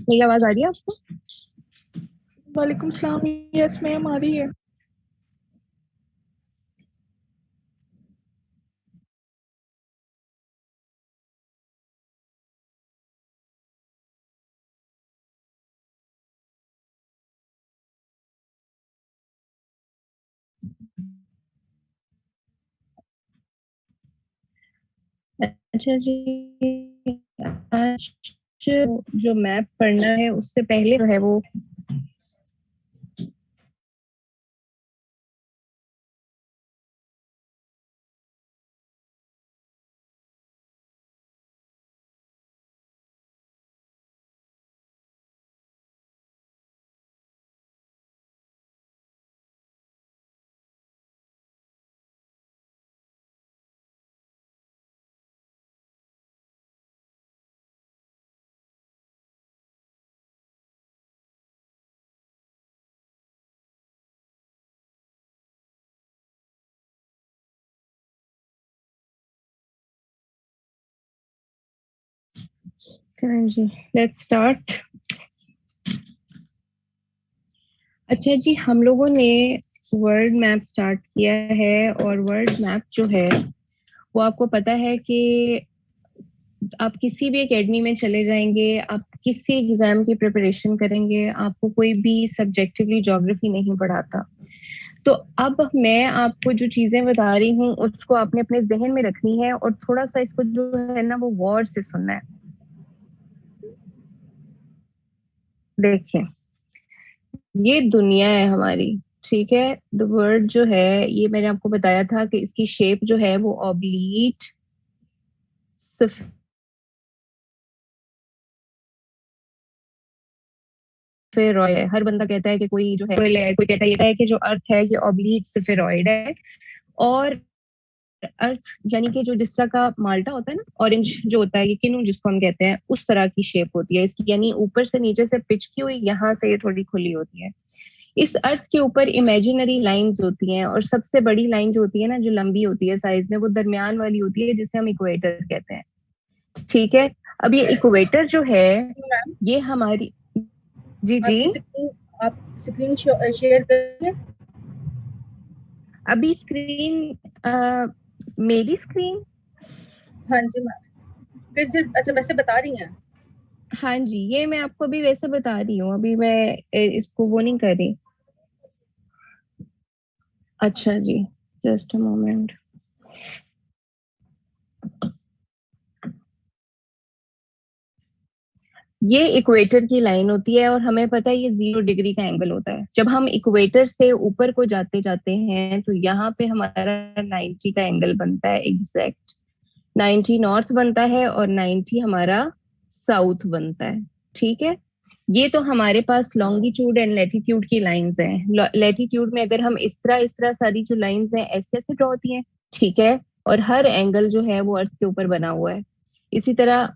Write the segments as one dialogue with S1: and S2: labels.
S1: मेरी आवाज आ रही है आपको?
S2: वालेकुम सलाम। यस मैम, आ रही है।
S1: अच्छा जी, आज जो मैप पढ़ना है उससे पहले जो है वो जी, लेट्स स्टार्ट। अच्छा जी, हम लोगों ने वर्ल्ड मैप स्टार्ट किया है और वर्ल्ड मैप जो है वो आपको पता है कि आप किसी भी एकेडमी में चले जाएंगे, आप किसी एग्जाम की प्रिपरेशन करेंगे, आपको कोई भी सब्जेक्टिवली ज्योग्राफी नहीं पढ़ाता। तो अब मैं आपको जो चीजें बता रही हूँ उसको आपने अपने जहन में रखनी है और थोड़ा सा इसको जो है ना वो गौर से सुनना है। देखिए, ये दुनिया है हमारी, ठीक है। द वर्ल्ड जो है ये मैंने आपको बताया था कि इसकी शेप जो है वो ऑब्लीट स्फेरॉइड है। हर बंदा कहता है कि कोई जो है कोई कहता है कि जो अर्थ है ये ऑब्लीट स्फेरॉइड है। और अर्थ यानी कि जो जिस तरह का माल्टा होता है ना, ऑरेंज जो होता है, ये किनू जिसको हम कहते हैं, उस तरह की शेप होती है इसकी, यानी ऊपर से नीचे से पिच की हुई, यहाँ से ये थोड़ी खुली होती है। इस अर्थ के ऊपर इमेजिनरी लाइंस होती हैं और सबसे बड़ी लाइन जो होती है ना, जो लंबी होती है साइज में, वो दरमियान वाली होती है जिसे हम इक्वेटर कहते हैं, ठीक है। अब ये इक्वेटर जो है
S3: मैम,
S1: ये हमारी, जी जी,
S3: आप स्क्रीन शेयर करिए।
S1: अभी स्क्रीन मेरी स्क्रीन,
S3: हाँ जी मैम, सिर्फ अच्छा वैसे बता रही हैं।
S1: हाँ जी, ये मैं आपको अभी वैसे बता रही हूँ, अभी मैं इसको वो नहीं कर रही। अच्छा जी, जस्ट अ मोमेंट। ये इक्वेटर की लाइन होती है और हमें पता है ये 0 डिग्री का एंगल होता है। जब हम इक्वेटर से ऊपर को जाते जाते हैं तो यहाँ पे हमारा 90 का एंगल बनता है, एग्जैक्ट 90 नॉर्थ बनता है और 90 हमारा साउथ बनता है, ठीक है। ये तो हमारे पास लॉन्गिट्यूड एंड लेटीट्यूड की लाइंस हैं। लेटीट्यूड में अगर हम इस तरह सारी जो लाइंस हैं ऐसे ऐसे ड्रॉ होती हैं, ठीक है। और हर एंगल जो है वो अर्थ के ऊपर बना हुआ है। इसी तरह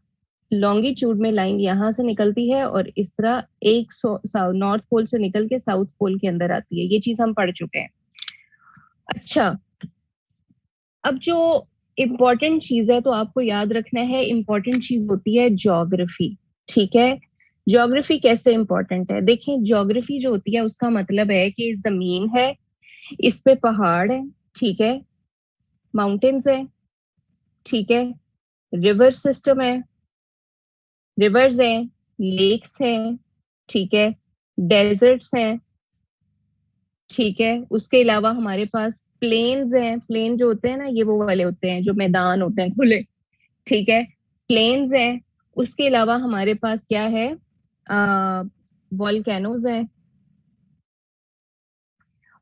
S1: लॉन्गिट्यूड में लाइन यहाँ से निकलती है और इस तरह एक नॉर्थ पोल से निकल के साउथ पोल के अंदर आती है। ये चीज हम पढ़ चुके हैं। अच्छा, अब जो इम्पोर्टेंट चीज है तो आपको याद रखना है, इम्पोर्टेंट चीज होती है ज्योग्राफी, ठीक है। ज्योग्राफी कैसे इंपॉर्टेंट है? देखें, ज्योग्राफी जो होती है उसका मतलब है कि जमीन है, इस पे पहाड़ है, ठीक है, माउंटेन्स है, ठीक है, रिवर सिस्टम है, रिवर्स हैं, लेक्स हैं, ठीक है, डेजर्ट्स हैं, ठीक है। उसके अलावा हमारे पास प्लेन्स हैं। प्लेन जो होते हैं ना, ये वो वाले होते हैं जो मैदान होते हैं खुले, ठीक है, प्लेन्स हैं। उसके अलावा हमारे पास क्या है, वॉल्केनोज हैं।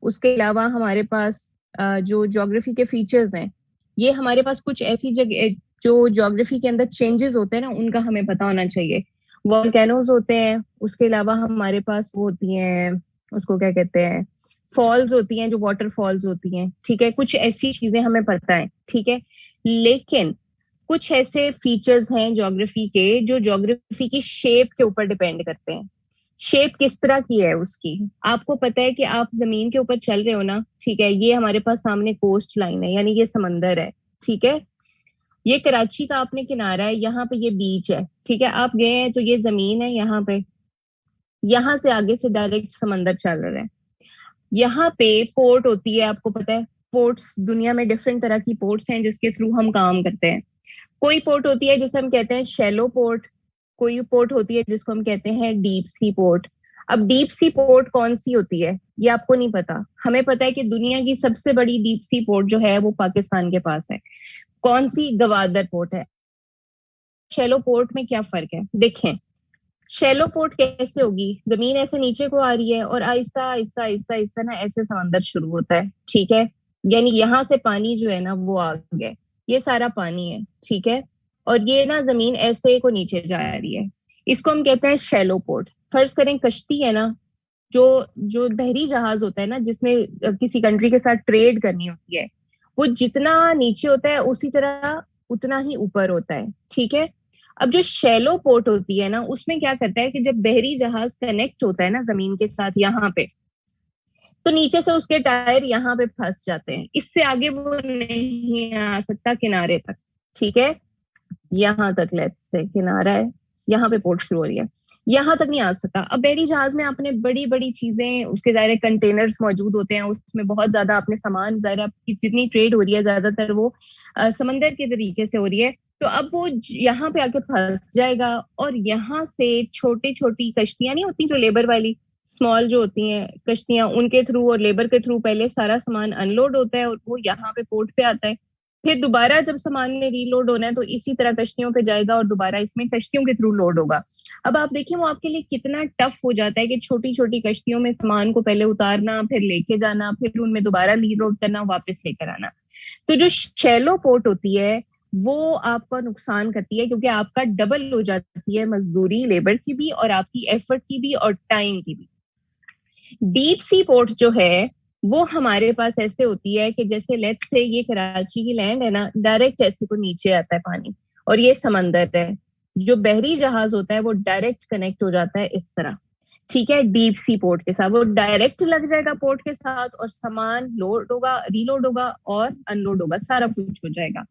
S1: उसके अलावा हमारे पास जो ज्योग्राफी के फीचर्स हैं, ये हमारे पास कुछ ऐसी जगह जो ज्योग्राफी के अंदर चेंजेस होते हैं ना, उनका हमें पता होना चाहिए। वॉल्केनोज होते हैं, उसके अलावा हमारे पास वो होती हैं, उसको क्या कहते हैं, फॉल्स होती हैं, जो वाटर फॉल्स होती हैं, ठीक है। कुछ ऐसी चीजें हमें पता है, ठीक है। लेकिन कुछ ऐसे फीचर्स हैं ज्योग्राफी के जो ज्योग्राफी की शेप के ऊपर डिपेंड करते हैं। शेप किस तरह की है उसकी, आपको पता है कि आप जमीन के ऊपर चल रहे हो ना, ठीक है। ये हमारे पास सामने कोस्ट लाइन है, यानी ये समंदर है, ठीक है। ये कराची का आपने किनारा है, यहाँ पे ये बीच है, ठीक है। आप गए हैं तो ये जमीन है यहाँ पे, यहाँ से आगे से डायरेक्ट समंदर चल रहा है। यहाँ पे पोर्ट होती है, आपको पता है पोर्ट्स दुनिया में डिफरेंट तरह की पोर्ट्स हैं जिसके थ्रू हम काम करते हैं। कोई पोर्ट होती है जिसे हम कहते हैं शैलो पोर्ट, कोई पोर्ट होती है जिसको हम कहते हैं डीप सी पोर्ट। अब डीप सी पोर्ट कौन सी होती है ये आपको नहीं पता, हमें पता है कि दुनिया की सबसे बड़ी डीप सी पोर्ट जो है वो पाकिस्तान के पास है। कौन सी? गवादर पोर्ट है। शैलो पोर्ट में क्या फर्क है देखें। शैलो पोर्ट कैसे होगी, जमीन ऐसे नीचे को आ रही है और आहिस्ता आहिस्ता आहिस्ता आहिस्ता ना ऐसे समंदर शुरू होता है, ठीक है। यानी यहाँ से पानी जो है ना वो आ गया, ये सारा पानी है, ठीक है। और ये ना जमीन ऐसे को नीचे जा रही है, इसको हम कहते हैं शैलो पोर्ट। फर्ज करें कश्ती है ना, जो जो बहरी जहाज होता है ना जिसने किसी कंट्री के साथ ट्रेड करनी होती है, वो जितना नीचे होता है उसी तरह उतना ही ऊपर होता है, ठीक है। अब जो शैलो पोर्ट होती है ना उसमें क्या करता है कि जब बहरी जहाज कनेक्ट होता है ना जमीन के साथ यहाँ पे, तो नीचे से उसके टायर यहाँ पे फंस जाते हैं, इससे आगे वो नहीं आ सकता किनारे तक, ठीक है। यहाँ तक लेट्स से किनारा है, यहाँ पे पोर्ट शुरू हो रही है, यहाँ तक नहीं आ सकता। अब बहरी जहाज में आपने बड़ी बड़ी चीजें, उसके ज़ाहिर कंटेनर्स मौजूद होते हैं, उसमें बहुत ज्यादा अपने सामान, ज़ाहिर आपकी जितनी ट्रेड हो रही है ज्यादातर वो समंदर के तरीके से हो रही है, तो अब वो यहाँ पे आके फंस जाएगा। और यहाँ से छोटी छोटी कश्तियां नहीं होती जो लेबर वाली, स्मॉल जो होती हैं कश्तियां, उनके थ्रू और लेबर के थ्रू पहले सारा सामान अनलोड होता है और वो यहाँ पे पोर्ट पे आता है। फिर दोबारा जब सामान ने रीलोड होना है तो इसी तरह कश्तियों पे जाएगा और दोबारा इसमें कश्तियों के थ्रू लोड होगा। अब आप देखिए वो आपके लिए कितना टफ हो जाता है कि छोटी छोटी कश्तियों में सामान को पहले उतारना, फिर लेके जाना, फिर उनमें दोबारा रीलोड करना, वापस लेकर आना। तो जो शैलो पोर्ट होती है वो आपका नुकसान करती है, क्योंकि आपका डबल हो जाती है मजदूरी, लेबर की भी और आपकी एफर्ट की भी और टाइम की भी। डीप सी पोर्ट जो है वो हमारे पास ऐसे होती है कि जैसे लेट्स से ये कराची की लैंड है ना, डायरेक्ट ऐसे को नीचे आता है पानी और ये समंदर है। जो बहरी जहाज होता है वो डायरेक्ट कनेक्ट हो जाता है इस तरह, ठीक है, डीप सी पोर्ट के साथ। वो डायरेक्ट लग जाएगा पोर्ट के साथ और सामान लोड होगा, रीलोड होगा और अनलोड होगा, सारा कुछ हो जाएगा।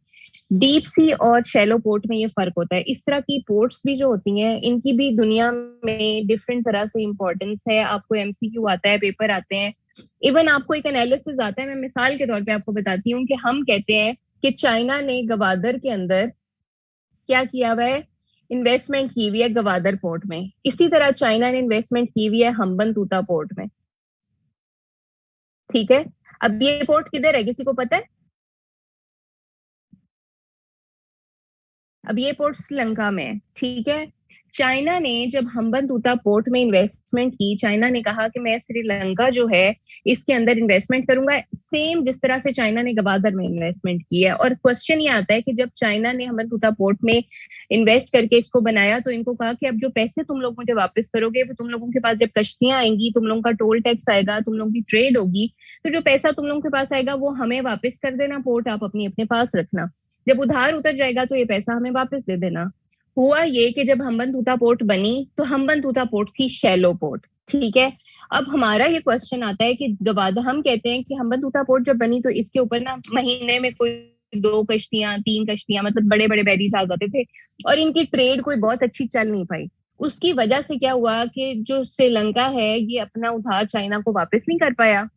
S1: डीप सी और शैलो पोर्ट में ये फर्क होता है। इस तरह की पोर्ट्स भी जो होती हैं इनकी भी दुनिया में डिफरेंट तरह से इंपॉर्टेंस है। आपको एमसीक्यू आता है, पेपर आते हैं, इवन आपको एक एनालिसिस आता है। मैं मिसाल के तौर पे आपको बताती हूँ कि हम कहते हैं कि चाइना ने गवादर के अंदर क्या किया हुआ है, इन्वेस्टमेंट की हुई है गवादर पोर्ट में। इसी तरह चाइना ने इन्वेस्टमेंट की हुई है हम्बनतोता पोर्ट में, ठीक है। अब ये पोर्ट किधर है किसी को पता है? अब ये पोर्ट श्रीलंका में है, ठीक है। चाइना ने जब हम्बनतोता पोर्ट में इन्वेस्टमेंट की, चाइना ने कहा कि मैं श्रीलंका जो है इसके अंदर इन्वेस्टमेंट करूंगा, सेम जिस तरह से चाइना ने गवादर में इन्वेस्टमेंट की है। और क्वेश्चन ये आता है कि जब चाइना ने हम्बनतोता पोर्ट में इन्वेस्ट करके इसको बनाया तो इनको कहा कि अब जो पैसे तुम लोग मुझे वापस करोगे वो तुम लोगों के पास जब कश्तियां आएंगी, तुम लोगों का टोल टैक्स आएगा, तुम लोगों की ट्रेड होगी, तो जो पैसा तुम लोगों के पास आएगा वो हमें वापस कर देना, पोर्ट आप अपने पास रखना, जब उधार उतर जाएगा तो ये पैसा हमें वापस दे देना। हुआ ये कि जब हम्बनतोता पोर्ट बनी तो हम्बनतोता पोर्ट थी शैलो पोर्ट, ठीक है। अब हमारा ये क्वेश्चन आता है कि गवादर, हम कहते हैं कि हम्बनतोता पोर्ट जब बनी तो इसके ऊपर ना महीने में कोई 2 कश्तियां 3 कश्तियां, मतलब बड़े बड़े बहरी जहाज आते थे और इनकी ट्रेड कोई बहुत अच्छी चल नहीं पाई। उसकी वजह से क्या हुआ कि जो श्रीलंका है ये अपना उधार चाइना को वापस नहीं कर पाया।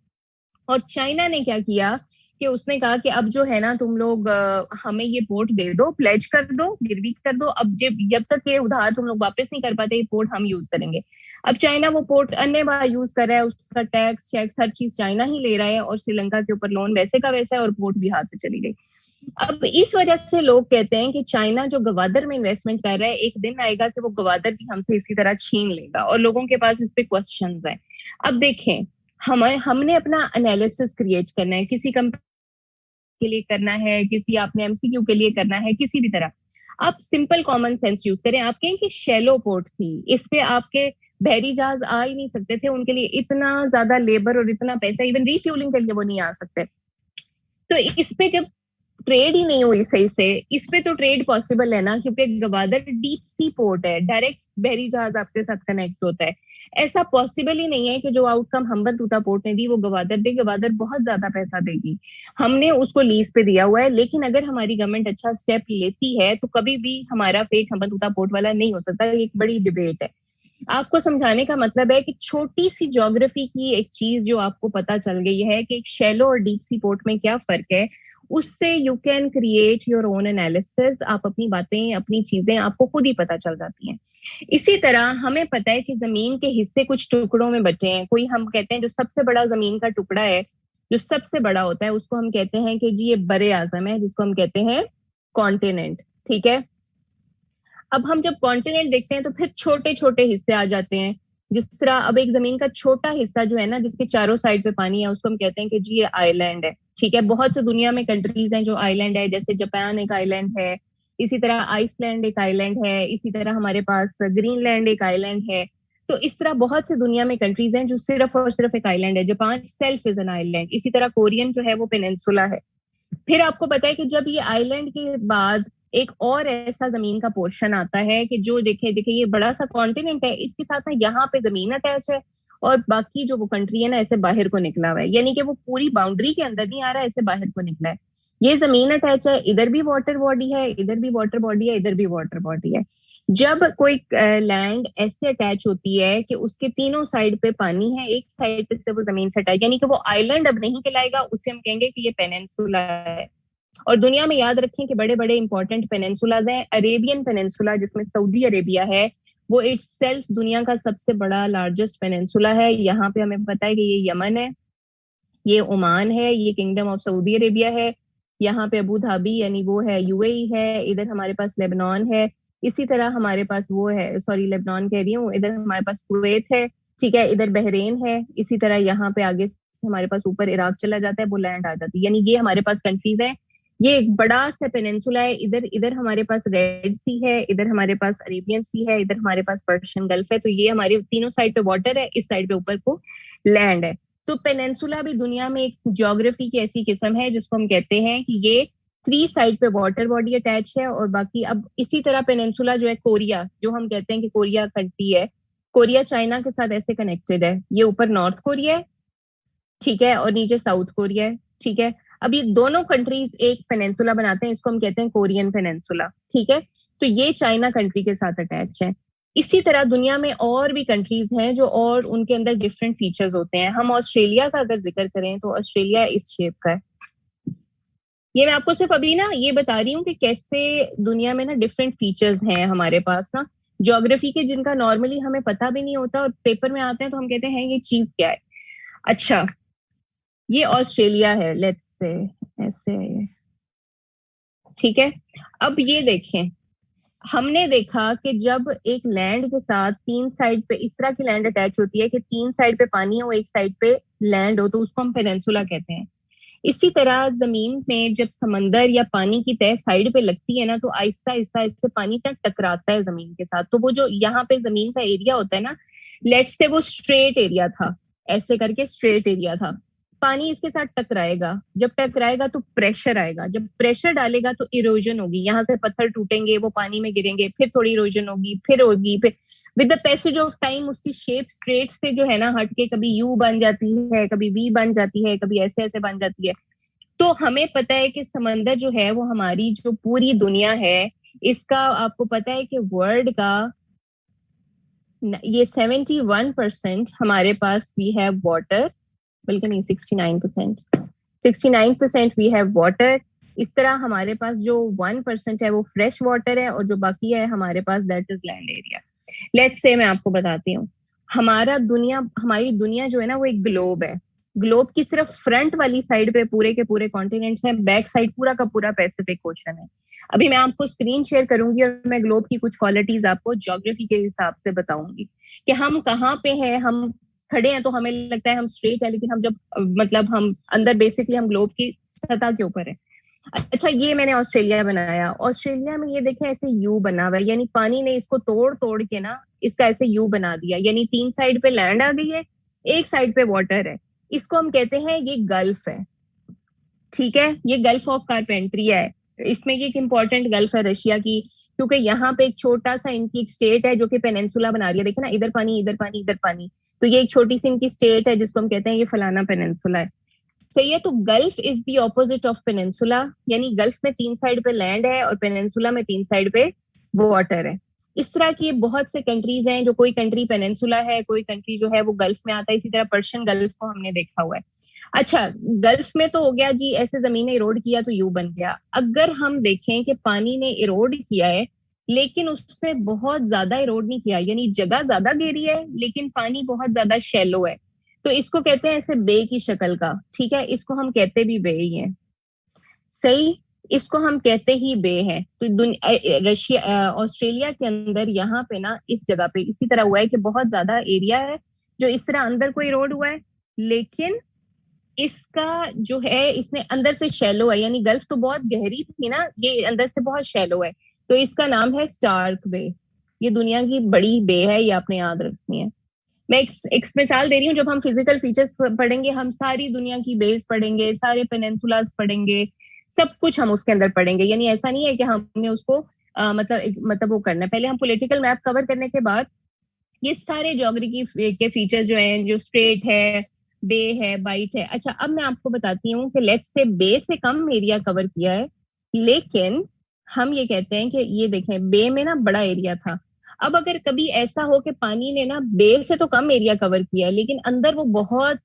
S1: और चाइना ने क्या किया कि उसने कहा कि अब जो है ना तुम लोग हमें ये पोर्ट दे दो, प्लेज कर दो, गिरवी कर दो, अब जब तक ये उधार तुम लोग वापस नहीं कर पाते ये पोर्ट हम यूज करेंगे। अब चाइना वो पोर्ट अन्य बार यूज कर रहा है, उसका टैक्स शैक्स हर चीज चाइना ही ले रहा है और श्रीलंका के ऊपर लोन वैसे का वैसा है और पोर्ट भी हाथ से चली गई। अब इस वजह से लोग कहते हैं कि चाइना जो गवादर में इन्वेस्टमेंट कर रहा है एक दिन आएगा कि वो गवादर भी हमसे इसी तरह छीन लेगा, और लोगों के पास इस पे क्वेश्चंस हैं। अब देखें, हमने अपना एनालिसिस क्रिएट करना है, किसी कंपनी के लिए करना है, किसी आपने एमसीक्यू के लिए करना है, किसी भी तरह आप सिंपल कॉमन सेंस यूज करें। आप कहें कि शैलो पोर्ट थी, इस पे आपके बहरी जहाज आ ही नहीं सकते थे, उनके लिए इतना ज्यादा लेबर और इतना पैसा, इवन रिफ्यूलिंग के लिए वो नहीं आ सकते। तो इस पे जब ट्रेड ही नहीं हुई सही से, इस पे तो ट्रेड पॉसिबल है ना, क्योंकि गवादर डीप सी पोर्ट है, डायरेक्ट बहरी जहाज आपके साथ कनेक्ट होता है। ऐसा पॉसिबल ही नहीं है कि जो आउटकम हम्बनतोता पोर्ट ने दी वो गवादर दे, गवादर बहुत ज्यादा पैसा देगी, हमने उसको लीज पे दिया हुआ है। लेकिन अगर हमारी गवर्नमेंट अच्छा स्टेप लेती है तो कभी भी हमारा फेट हम्बनतोता पोर्ट वाला नहीं हो सकता, ये एक बड़ी डिबेट है। आपको समझाने का मतलब है कि छोटी सी ज्योग्राफी की एक चीज जो आपको पता चल गई है कि एक शैलो और डीप सी पोर्ट में क्या फर्क है, उससे you can create your own analysis. आप अपनी बातें, अपनी चीजें आपको खुद ही पता चल जाती हैं। इसी तरह हमें पता है कि जमीन के हिस्से कुछ टुकड़ों में बटे हैं। कोई, हम कहते हैं जो सबसे बड़ा जमीन का टुकड़ा है, जो सबसे बड़ा होता है, उसको हम कहते हैं कि जी ये बरे आजम है, जिसको हम कहते हैं कॉन्टिनेंट। ठीक है, अब हम जब कॉन्टिनेंट देखते हैं तो फिर छोटे छोटे हिस्से आ जाते हैं। जिस तरह अब एक जमीन का छोटा हिस्सा जो है ना, जिसके चारों साइड पे पानी है, उसको हम कहते हैं कि जी ये आइलैंड है। ठीक है, बहुत से दुनिया में कंट्रीज हैं जो आइलैंड है, जैसे जापान एक आइलैंड है, इसी तरह आइसलैंड एक आइलैंड है, इसी तरह हमारे पास ग्रीनलैंड एक आइलैंड है। तो इस तरह बहुत से दुनिया में कंट्रीज हैं जो सिर्फ और सिर्फ एक आइलैंड है। Japan self is an island. इसी तरह कोरियन जो है वो पेनिनसुला है। फिर आपको पता है कि जब ये आइलैंड के बाद एक और ऐसा जमीन का पोर्शन आता है कि जो देखे देखे ये बड़ा सा कॉन्टिनेंट है, इसके साथ ना यहाँ पे जमीन अटैच है और बाकी जो वो कंट्री है ना ऐसे बाहर को निकला हुआ है, यानी कि वो पूरी बाउंड्री के अंदर नहीं आ रहा है, ऐसे बाहर को निकला है। ये जमीन अटैच है, इधर भी वाटर बॉडी है, इधर भी वाटर बॉडी है, इधर भी वाटर बॉडी है। जब कोई लैंड ऐसे अटैच होती है कि उसके तीनों साइड पे पानी है, एक साइड पे से वो जमीन से अटैच, यानी कि वो आइलैंड अब नहीं कहलाएगा, उसे हम कहेंगे कि ये पेनिनसुला है। और दुनिया में याद रखें कि बड़े बड़े इंपॉर्टेंट पेनिनसुलाज हैं। अरेबियन पेनिनसुला जिसमें सऊदी अरेबिया है, वो इटसेल्फ दुनिया का सबसे बड़ा लार्जेस्ट पेनिनसुला है। यहाँ पे हमें पता है कि ये यमन है, ये ओमान है, ये किंगडम ऑफ सऊदी अरेबिया है, यहाँ पे अबू धाबी यानी वो है यूएई है, इधर हमारे पास लेबनान है, इसी तरह हमारे पास वो है, सॉरी लेबनान कह रही हूँ, इधर हमारे पास कुवैत है। ठीक है, इधर बहरेन है, इसी तरह यहाँ पे आगे हमारे पास ऊपर इराक चला जाता है, वो लैंड आ जाती है, यानी ये हमारे पास कंट्रीज है। ये एक बड़ा सा पेनिनसुला है। इधर इधर हमारे पास रेड सी है, इधर हमारे पास अरेबियन सी है, इधर हमारे पास पर्शियन गल्फ है। तो ये हमारे तीनों साइड पे वाटर है, इस साइड पे ऊपर को लैंड है। तो पेनिनसुला भी दुनिया में एक ज्योग्राफी की ऐसी किस्म है जिसको हम कहते हैं कि ये थ्री साइड पे वाटर बॉडी अटैच है और बाकी। अब इसी तरह पेनिनसुला जो है, कोरिया जो हम कहते हैं कि कोरिया कंट्री है, कोरिया चाइना के साथ ऐसे कनेक्टेड है। ये ऊपर नॉर्थ कोरिया है, ठीक है, और नीचे साउथ कोरिया है। ठीक है, अब ये दोनों कंट्रीज एक पेनिनसुला बनाते हैं, इसको हम कहते हैं कोरियन पेनिनसुला। ठीक है, तो ये चाइना कंट्री के साथ अटैच है। इसी तरह दुनिया में और भी कंट्रीज हैं जो, और उनके अंदर डिफरेंट फीचर्स होते हैं। हम ऑस्ट्रेलिया का अगर जिक्र करें तो ऑस्ट्रेलिया इस शेप का है। ये मैं आपको सिर्फ अभी ना ये बता रही हूँ कि कैसे दुनिया में ना डिफरेंट फीचर्स हैं हमारे पास ना, ज्योग्राफी के, जिनका नॉर्मली हमें पता भी नहीं होता और पेपर में आते हैं तो हम कहते हैं ये चीज क्या है। अच्छा, ये ऑस्ट्रेलिया है, लेट्स से ऐसे, ठीक है। अब ये देखें, हमने देखा कि जब एक लैंड के साथ तीन साइड पे इस तरह की लैंड अटैच होती है कि तीन साइड पे पानी हो, एक साइड पे लैंड हो, तो उसको हम पेनिनसुला कहते हैं। इसी तरह जमीन में जब समंदर या पानी की तह साइड पे लगती है ना, तो आहिस्ता आहिस्ता इससे पानी तक टकराता है जमीन के साथ। तो वो जो यहाँ पे जमीन का एरिया होता है ना, लेट्स से वो स्ट्रेट एरिया था, ऐसे करके स्ट्रेट एरिया था, पानी इसके साथ टकराएगा, जब टकराएगा तो प्रेशर आएगा, जब प्रेशर डालेगा तो इरोजन होगी, यहाँ से पत्थर टूटेंगे, वो पानी में गिरेंगे, फिर थोड़ी इरोजन होगी, फिर होगी, फिर with the passage of time उसकी शेप स्ट्रेट से जो है ना हट के कभी यू बन जाती है, कभी वी बन जाती है, कभी ऐसे ऐसे बन जाती है। तो हमें पता है कि समंदर जो है वो हमारी जो पूरी दुनिया है, इसका आपको पता है कि वर्ल्ड का ये 71% हमारे पास वी हैव वाटर, बल्कि नहीं 69% वी हैव वाटर। इस तरह हमारे पास जो 1% है वो फ्रेश वाटर है और जो बाकी है हमारे पास that is land area. Let's say मैं आपको बताती हूँ, हमारी दुनिया जो है ना वो एक ग्लोब है। ग्लोब की सिर्फ फ्रंट वाली साइड पे पूरे के पूरे कॉन्टिनेंट्स हैं, बैक साइड पूरा का पूरा पैसिफिक ओशन है। अभी मैं आपको स्क्रीन शेयर करूंगी और मैं ग्लोब की कुछ क्वालिटीज आपको ज्योग्राफी के हिसाब से बताऊंगी कि हम कहाँ पे हैं। हम खड़े हैं तो हमें लगता है हम स्ट्रेट है, लेकिन हम जब मतलब हम अंदर बेसिकली हम ग्लोब की सतह के ऊपर है। अच्छा, ये मैंने ऑस्ट्रेलिया बनाया। ऑस्ट्रेलिया में ये देखें ऐसे यू बना हुआ है, यानी पानी ने इसको तोड़ तोड़ के ना इसका ऐसे यू बना दिया, यानी तीन साइड पे लैंड आ गई है, एक साइड पे वाटर है। इसको हम कहते हैं ये गल्फ है। ठीक है, ये गल्फ ऑफ कारपेंट्रिया है। इसमें ये एक इंपॉर्टेंट गल्फ है रशिया की, क्योंकि यहाँ पे एक छोटा सा इनकी एक स्टेट है जो कि पेनिनसुला बना रही है। देखिए ना, इधर पानी, इधर पानी, इधर पानी, तो ये एक छोटी सी इनकी स्टेट है जिसको हम कहते हैं ये फलाना पेनिनसुला है। सही है, तो gulf is the opposite of peninsula, यानी गल्फ में तीन साइड पे लैंड है और पेनिनसुला में तीन साइड पे वाटर है। इस तरह की बहुत से कंट्रीज हैं, जो कोई कंट्री पेनिनसुला है, कोई कंट्री जो है वो गल्फ में आता है। इसी तरह पर्शियन गल्फ को हमने देखा हुआ है। अच्छा, गल्फ में तो हो गया जी, ऐसे जमीन ने इरोड किया तो यू बन गया। अगर हम देखें कि पानी ने इरोड किया है लेकिन उसने बहुत ज्यादा इरोड नहीं किया, यानी जगह ज्यादा घेरी है लेकिन पानी बहुत ज्यादा शैलो है, तो इसको कहते हैं ऐसे बे की शक्ल का। ठीक है, इसको हम कहते भी बे ही है। सही, इसको हम कहते ही बे है। तो रशिया ऑस्ट्रेलिया के अंदर यहाँ पे ना इस जगह पे इसी तरह हुआ है कि बहुत ज्यादा एरिया है जो इस तरह अंदर को इरोड हुआ है, लेकिन इसका जो है इसने अंदर से शैलो है, यानी गल्फ तो बहुत गहरी थी ना, ये अंदर से बहुत शैलो है, तो इसका नाम है स्टार्क बे। ये दुनिया की बड़ी बे है, ये आपने याद रखनी है। मैं एक मिसाल दे रही हूँ, जब हम फिजिकल फीचर्स पढ़ेंगे हम सारी दुनिया की बेस पढ़ेंगे, सारे पेनिनसुलास पढ़ेंगे, सब कुछ हम उसके अंदर पढ़ेंगे। यानी ऐसा नहीं है कि हमने उसको मतलब वो करना है। पहले हम पॉलिटिकल मैप कवर करने के बाद ये सारे ज्योग्राफी के फीचर जो हैं, जो स्ट्रेट है, बे है, बाइट है। अच्छा, अब मैं आपको बताती हूँ कि लेट्स से बे से कम एरिया कवर किया है, लेकिन हम ये कहते हैं कि ये देखें बे में ना बड़ा एरिया था। अब अगर कभी ऐसा हो कि पानी ने ना बे से तो कम एरिया कवर किया है लेकिन अंदर वो बहुत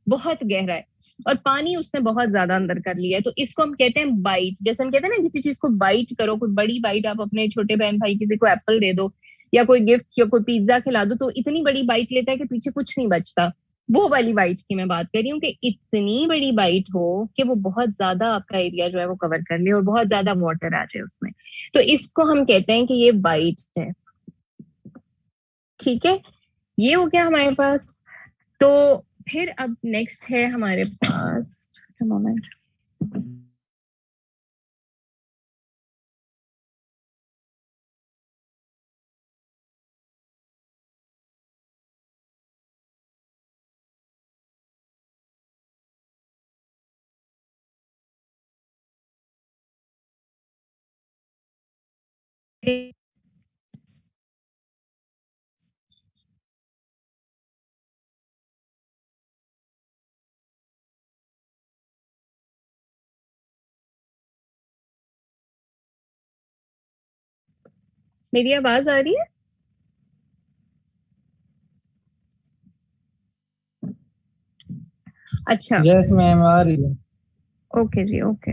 S1: बहुत गहरा है और पानी उसने बहुत ज्यादा अंदर कर लिया है, तो इसको हम कहते हैं बाइट। जैसे हम कहते हैं ना किसी चीज को बाइट करो, कोई बड़ी बाइट आप अपने छोटे बहन भाई किसी को एप्पल दे दो या कोई गिफ्ट या कोई पिज्जा खिला दो तो इतनी बड़ी बाइट लेता है कि पीछे कुछ नहीं बचता। वो वाली बाइट की मैं बात कर रही हूँ कि इतनी बड़ी बाइट हो कि वो बहुत ज्यादा आपका एरिया जो है वो कवर कर ले और बहुत ज्यादा वाटर आ जाए उसमें, तो इसको हम कहते हैं कि ये बाइट है। ठीक है, ये हो गया हमारे पास। तो फिर अब नेक्स्ट है हमारे पास, जस्ट अ मोमेंट, मेरी आवाज आ रही है? अच्छा,
S4: यस मैम, आ रही है।
S1: ओके जी, ओके।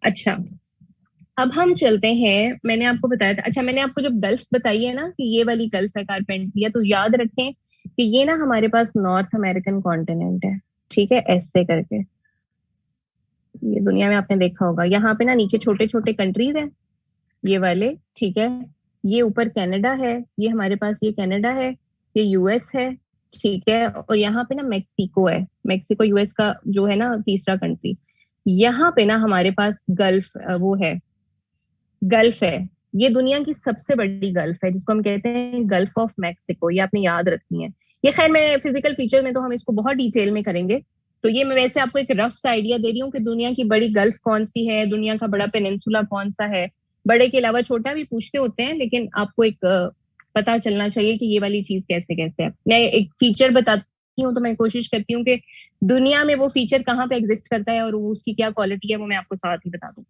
S1: अच्छा, अब हम चलते हैं। मैंने आपको बताया था, अच्छा मैंने आपको जब गल्फ बताई है ना कि ये वाली गल्फ है कारपेंटिया, तो याद रखें कि ये ना हमारे पास नॉर्थ अमेरिकन कॉन्टिनेंट है। ठीक है, ऐसे करके ये दुनिया में आपने देखा होगा, यहाँ पे ना नीचे छोटे छोटे कंट्रीज हैं ये वाले। ठीक है, ये ऊपर कनाडा है, ये हमारे पास ये कनाडा है, ये यूएस है। ठीक है, और यहाँ पे ना मेक्सिको है, मेक्सिको यूएस का जो है ना तीसरा कंट्री। यहाँ पे ना हमारे पास गल्फ वो है, गल्फ है। ये दुनिया की सबसे बड़ी गल्फ है जिसको हम कहते हैं गल्फ ऑफ मैक्सिको, ये आपने याद रखनी है। ये खैर मैं फिजिकल फीचर में तो हम इसको बहुत डिटेल में करेंगे, तो ये मैं वैसे आपको एक रफ सा आइडिया दे रही हूँ कि दुनिया की बड़ी गल्फ कौन सी है, दुनिया का बड़ा पेनिनसुला कौन सा है। बड़े के अलावा छोटा भी पूछते होते हैं, लेकिन आपको एक पता चलना चाहिए कि ये वाली चीज कैसे कैसे है। मैं एक फीचर बताती हूँ तो मैं कोशिश करती हूँ कि दुनिया में वो फीचर कहाँ पे एग्जिस्ट करता है और उसकी क्या क्वालिटी है वो मैं आपको साथ ही बता दूं।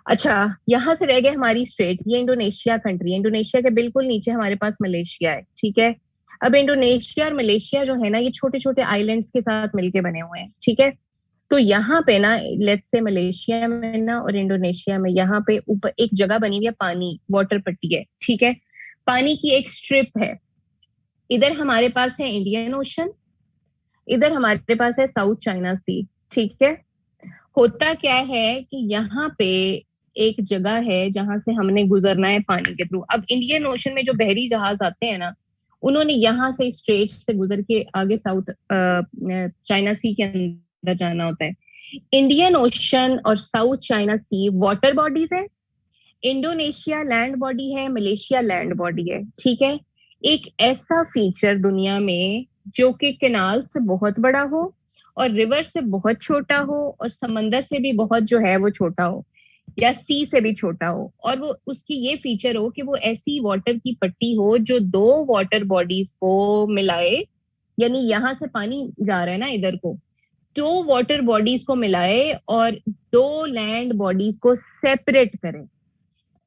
S1: अच्छा, यहाँ से रह गए हमारी स्टेट, ये इंडोनेशिया कंट्री है। इंडोनेशिया के बिल्कुल नीचे हमारे पास मलेशिया है। ठीक है, अब इंडोनेशिया और मलेशिया जो है ना ये छोटे छोटे आइलैंड्स के साथ मिलके बने हुए हैं। ठीक है, तो यहाँ पे ना लेट्स से मलेशिया में ना और इंडोनेशिया में यहाँ पे ऊपर एक जगह बनी हुई है, पानी वाटर पट्टी है। ठीक है, पानी की एक स्ट्रिप है। इधर हमारे पास है इंडियन ओशन, इधर हमारे पास है साउथ चाइना सी। ठीक है, होता क्या है कि यहाँ पे एक जगह है जहां से हमने गुजरना है पानी के थ्रू। अब इंडियन ओशन में जो बहरी जहाज आते हैं ना, उन्होंने यहाँ से स्ट्रेट से गुजर के आगे साउथ चाइना सी के अंदर जाना होता है। इंडियन ओशन और साउथ चाइना सी वाटर बॉडीज है, इंडोनेशिया लैंड बॉडी है, मलेशिया लैंड बॉडी है। ठीक है, एक ऐसा फीचर दुनिया में जो कि कैनाल से बहुत बड़ा हो और रिवर से बहुत छोटा हो और समंदर से भी बहुत जो है वो छोटा हो या सी से भी छोटा हो, और वो उसकी ये फीचर हो कि वो ऐसी वाटर की पट्टी हो जो दो वाटर बॉडीज को मिलाए यानी यहाँ से पानी जा रहा है ना इधर को, 2 वाटर बॉडीज को मिलाए और 2 लैंड बॉडीज को सेपरेट करें।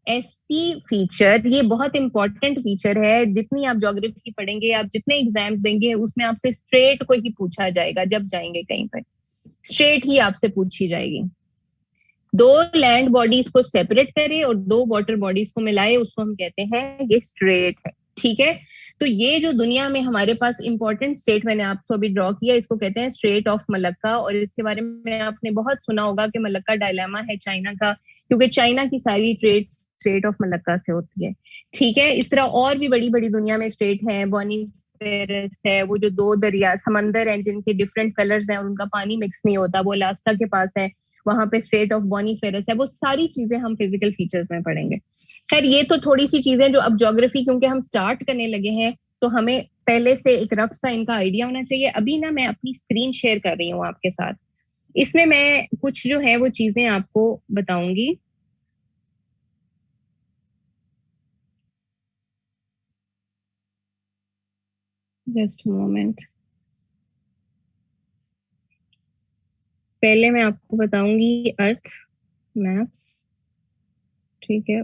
S1: ऐसी फीचर, ये बहुत इंपॉर्टेंट फीचर है, जितनी आप ज्योग्राफी पढ़ेंगे, आप जितने एग्जाम्स देंगे, उसमें आपसे स्ट्रेट को ही पूछा जाएगा। जब जाएंगे कहीं पर स्ट्रेट ही आपसे पूछी जाएगी। 2 लैंड बॉडीज को सेपरेट करे और 2 वाटर बॉडीज को मिलाए, उसको हम कहते हैं ये स्ट्रेट है। ठीक है, तो ये जो दुनिया में हमारे पास इंपॉर्टेंट स्टेट मैंने आपको अभी ड्रॉ किया, इसको कहते हैं स्ट्रेट ऑफ मलक्का। और इसके बारे में आपने बहुत सुना होगा कि मलक्का डायलेमा है चाइना का, क्योंकि चाइना की सारी ट्रेड स्ट्रेट ऑफ मलक्का से होती है। ठीक है, इस तरह और भी बड़ी बड़ी दुनिया में स्टेट है, बॉनीफेरस है, वो जो 2 दरिया समंदर हैं जिनके डिफरेंट कलर्स हैं और उनका पानी मिक्स नहीं होता, वो अलास्का के पास है, वहां पे स्ट्रेट ऑफ बॉनीफेरस है। वो सारी चीजें हम फिजिकल फीचर्स में पढ़ेंगे। खैर, ये तो थोड़ी सी चीजें जो अब ज्योग्राफी क्योंकि हम स्टार्ट करने लगे हैं तो हमें पहले से एक रफ सा इनका आइडिया होना चाहिए। अभी ना मैं अपनी स्क्रीन शेयर कर रही हूँ आपके साथ, इसमें मैं कुछ जो है वो चीजें आपको बताऊंगी। जस्ट मोमेंट, पहले मैं आपको बताऊंगी अर्थ मैप्स। ठीक है,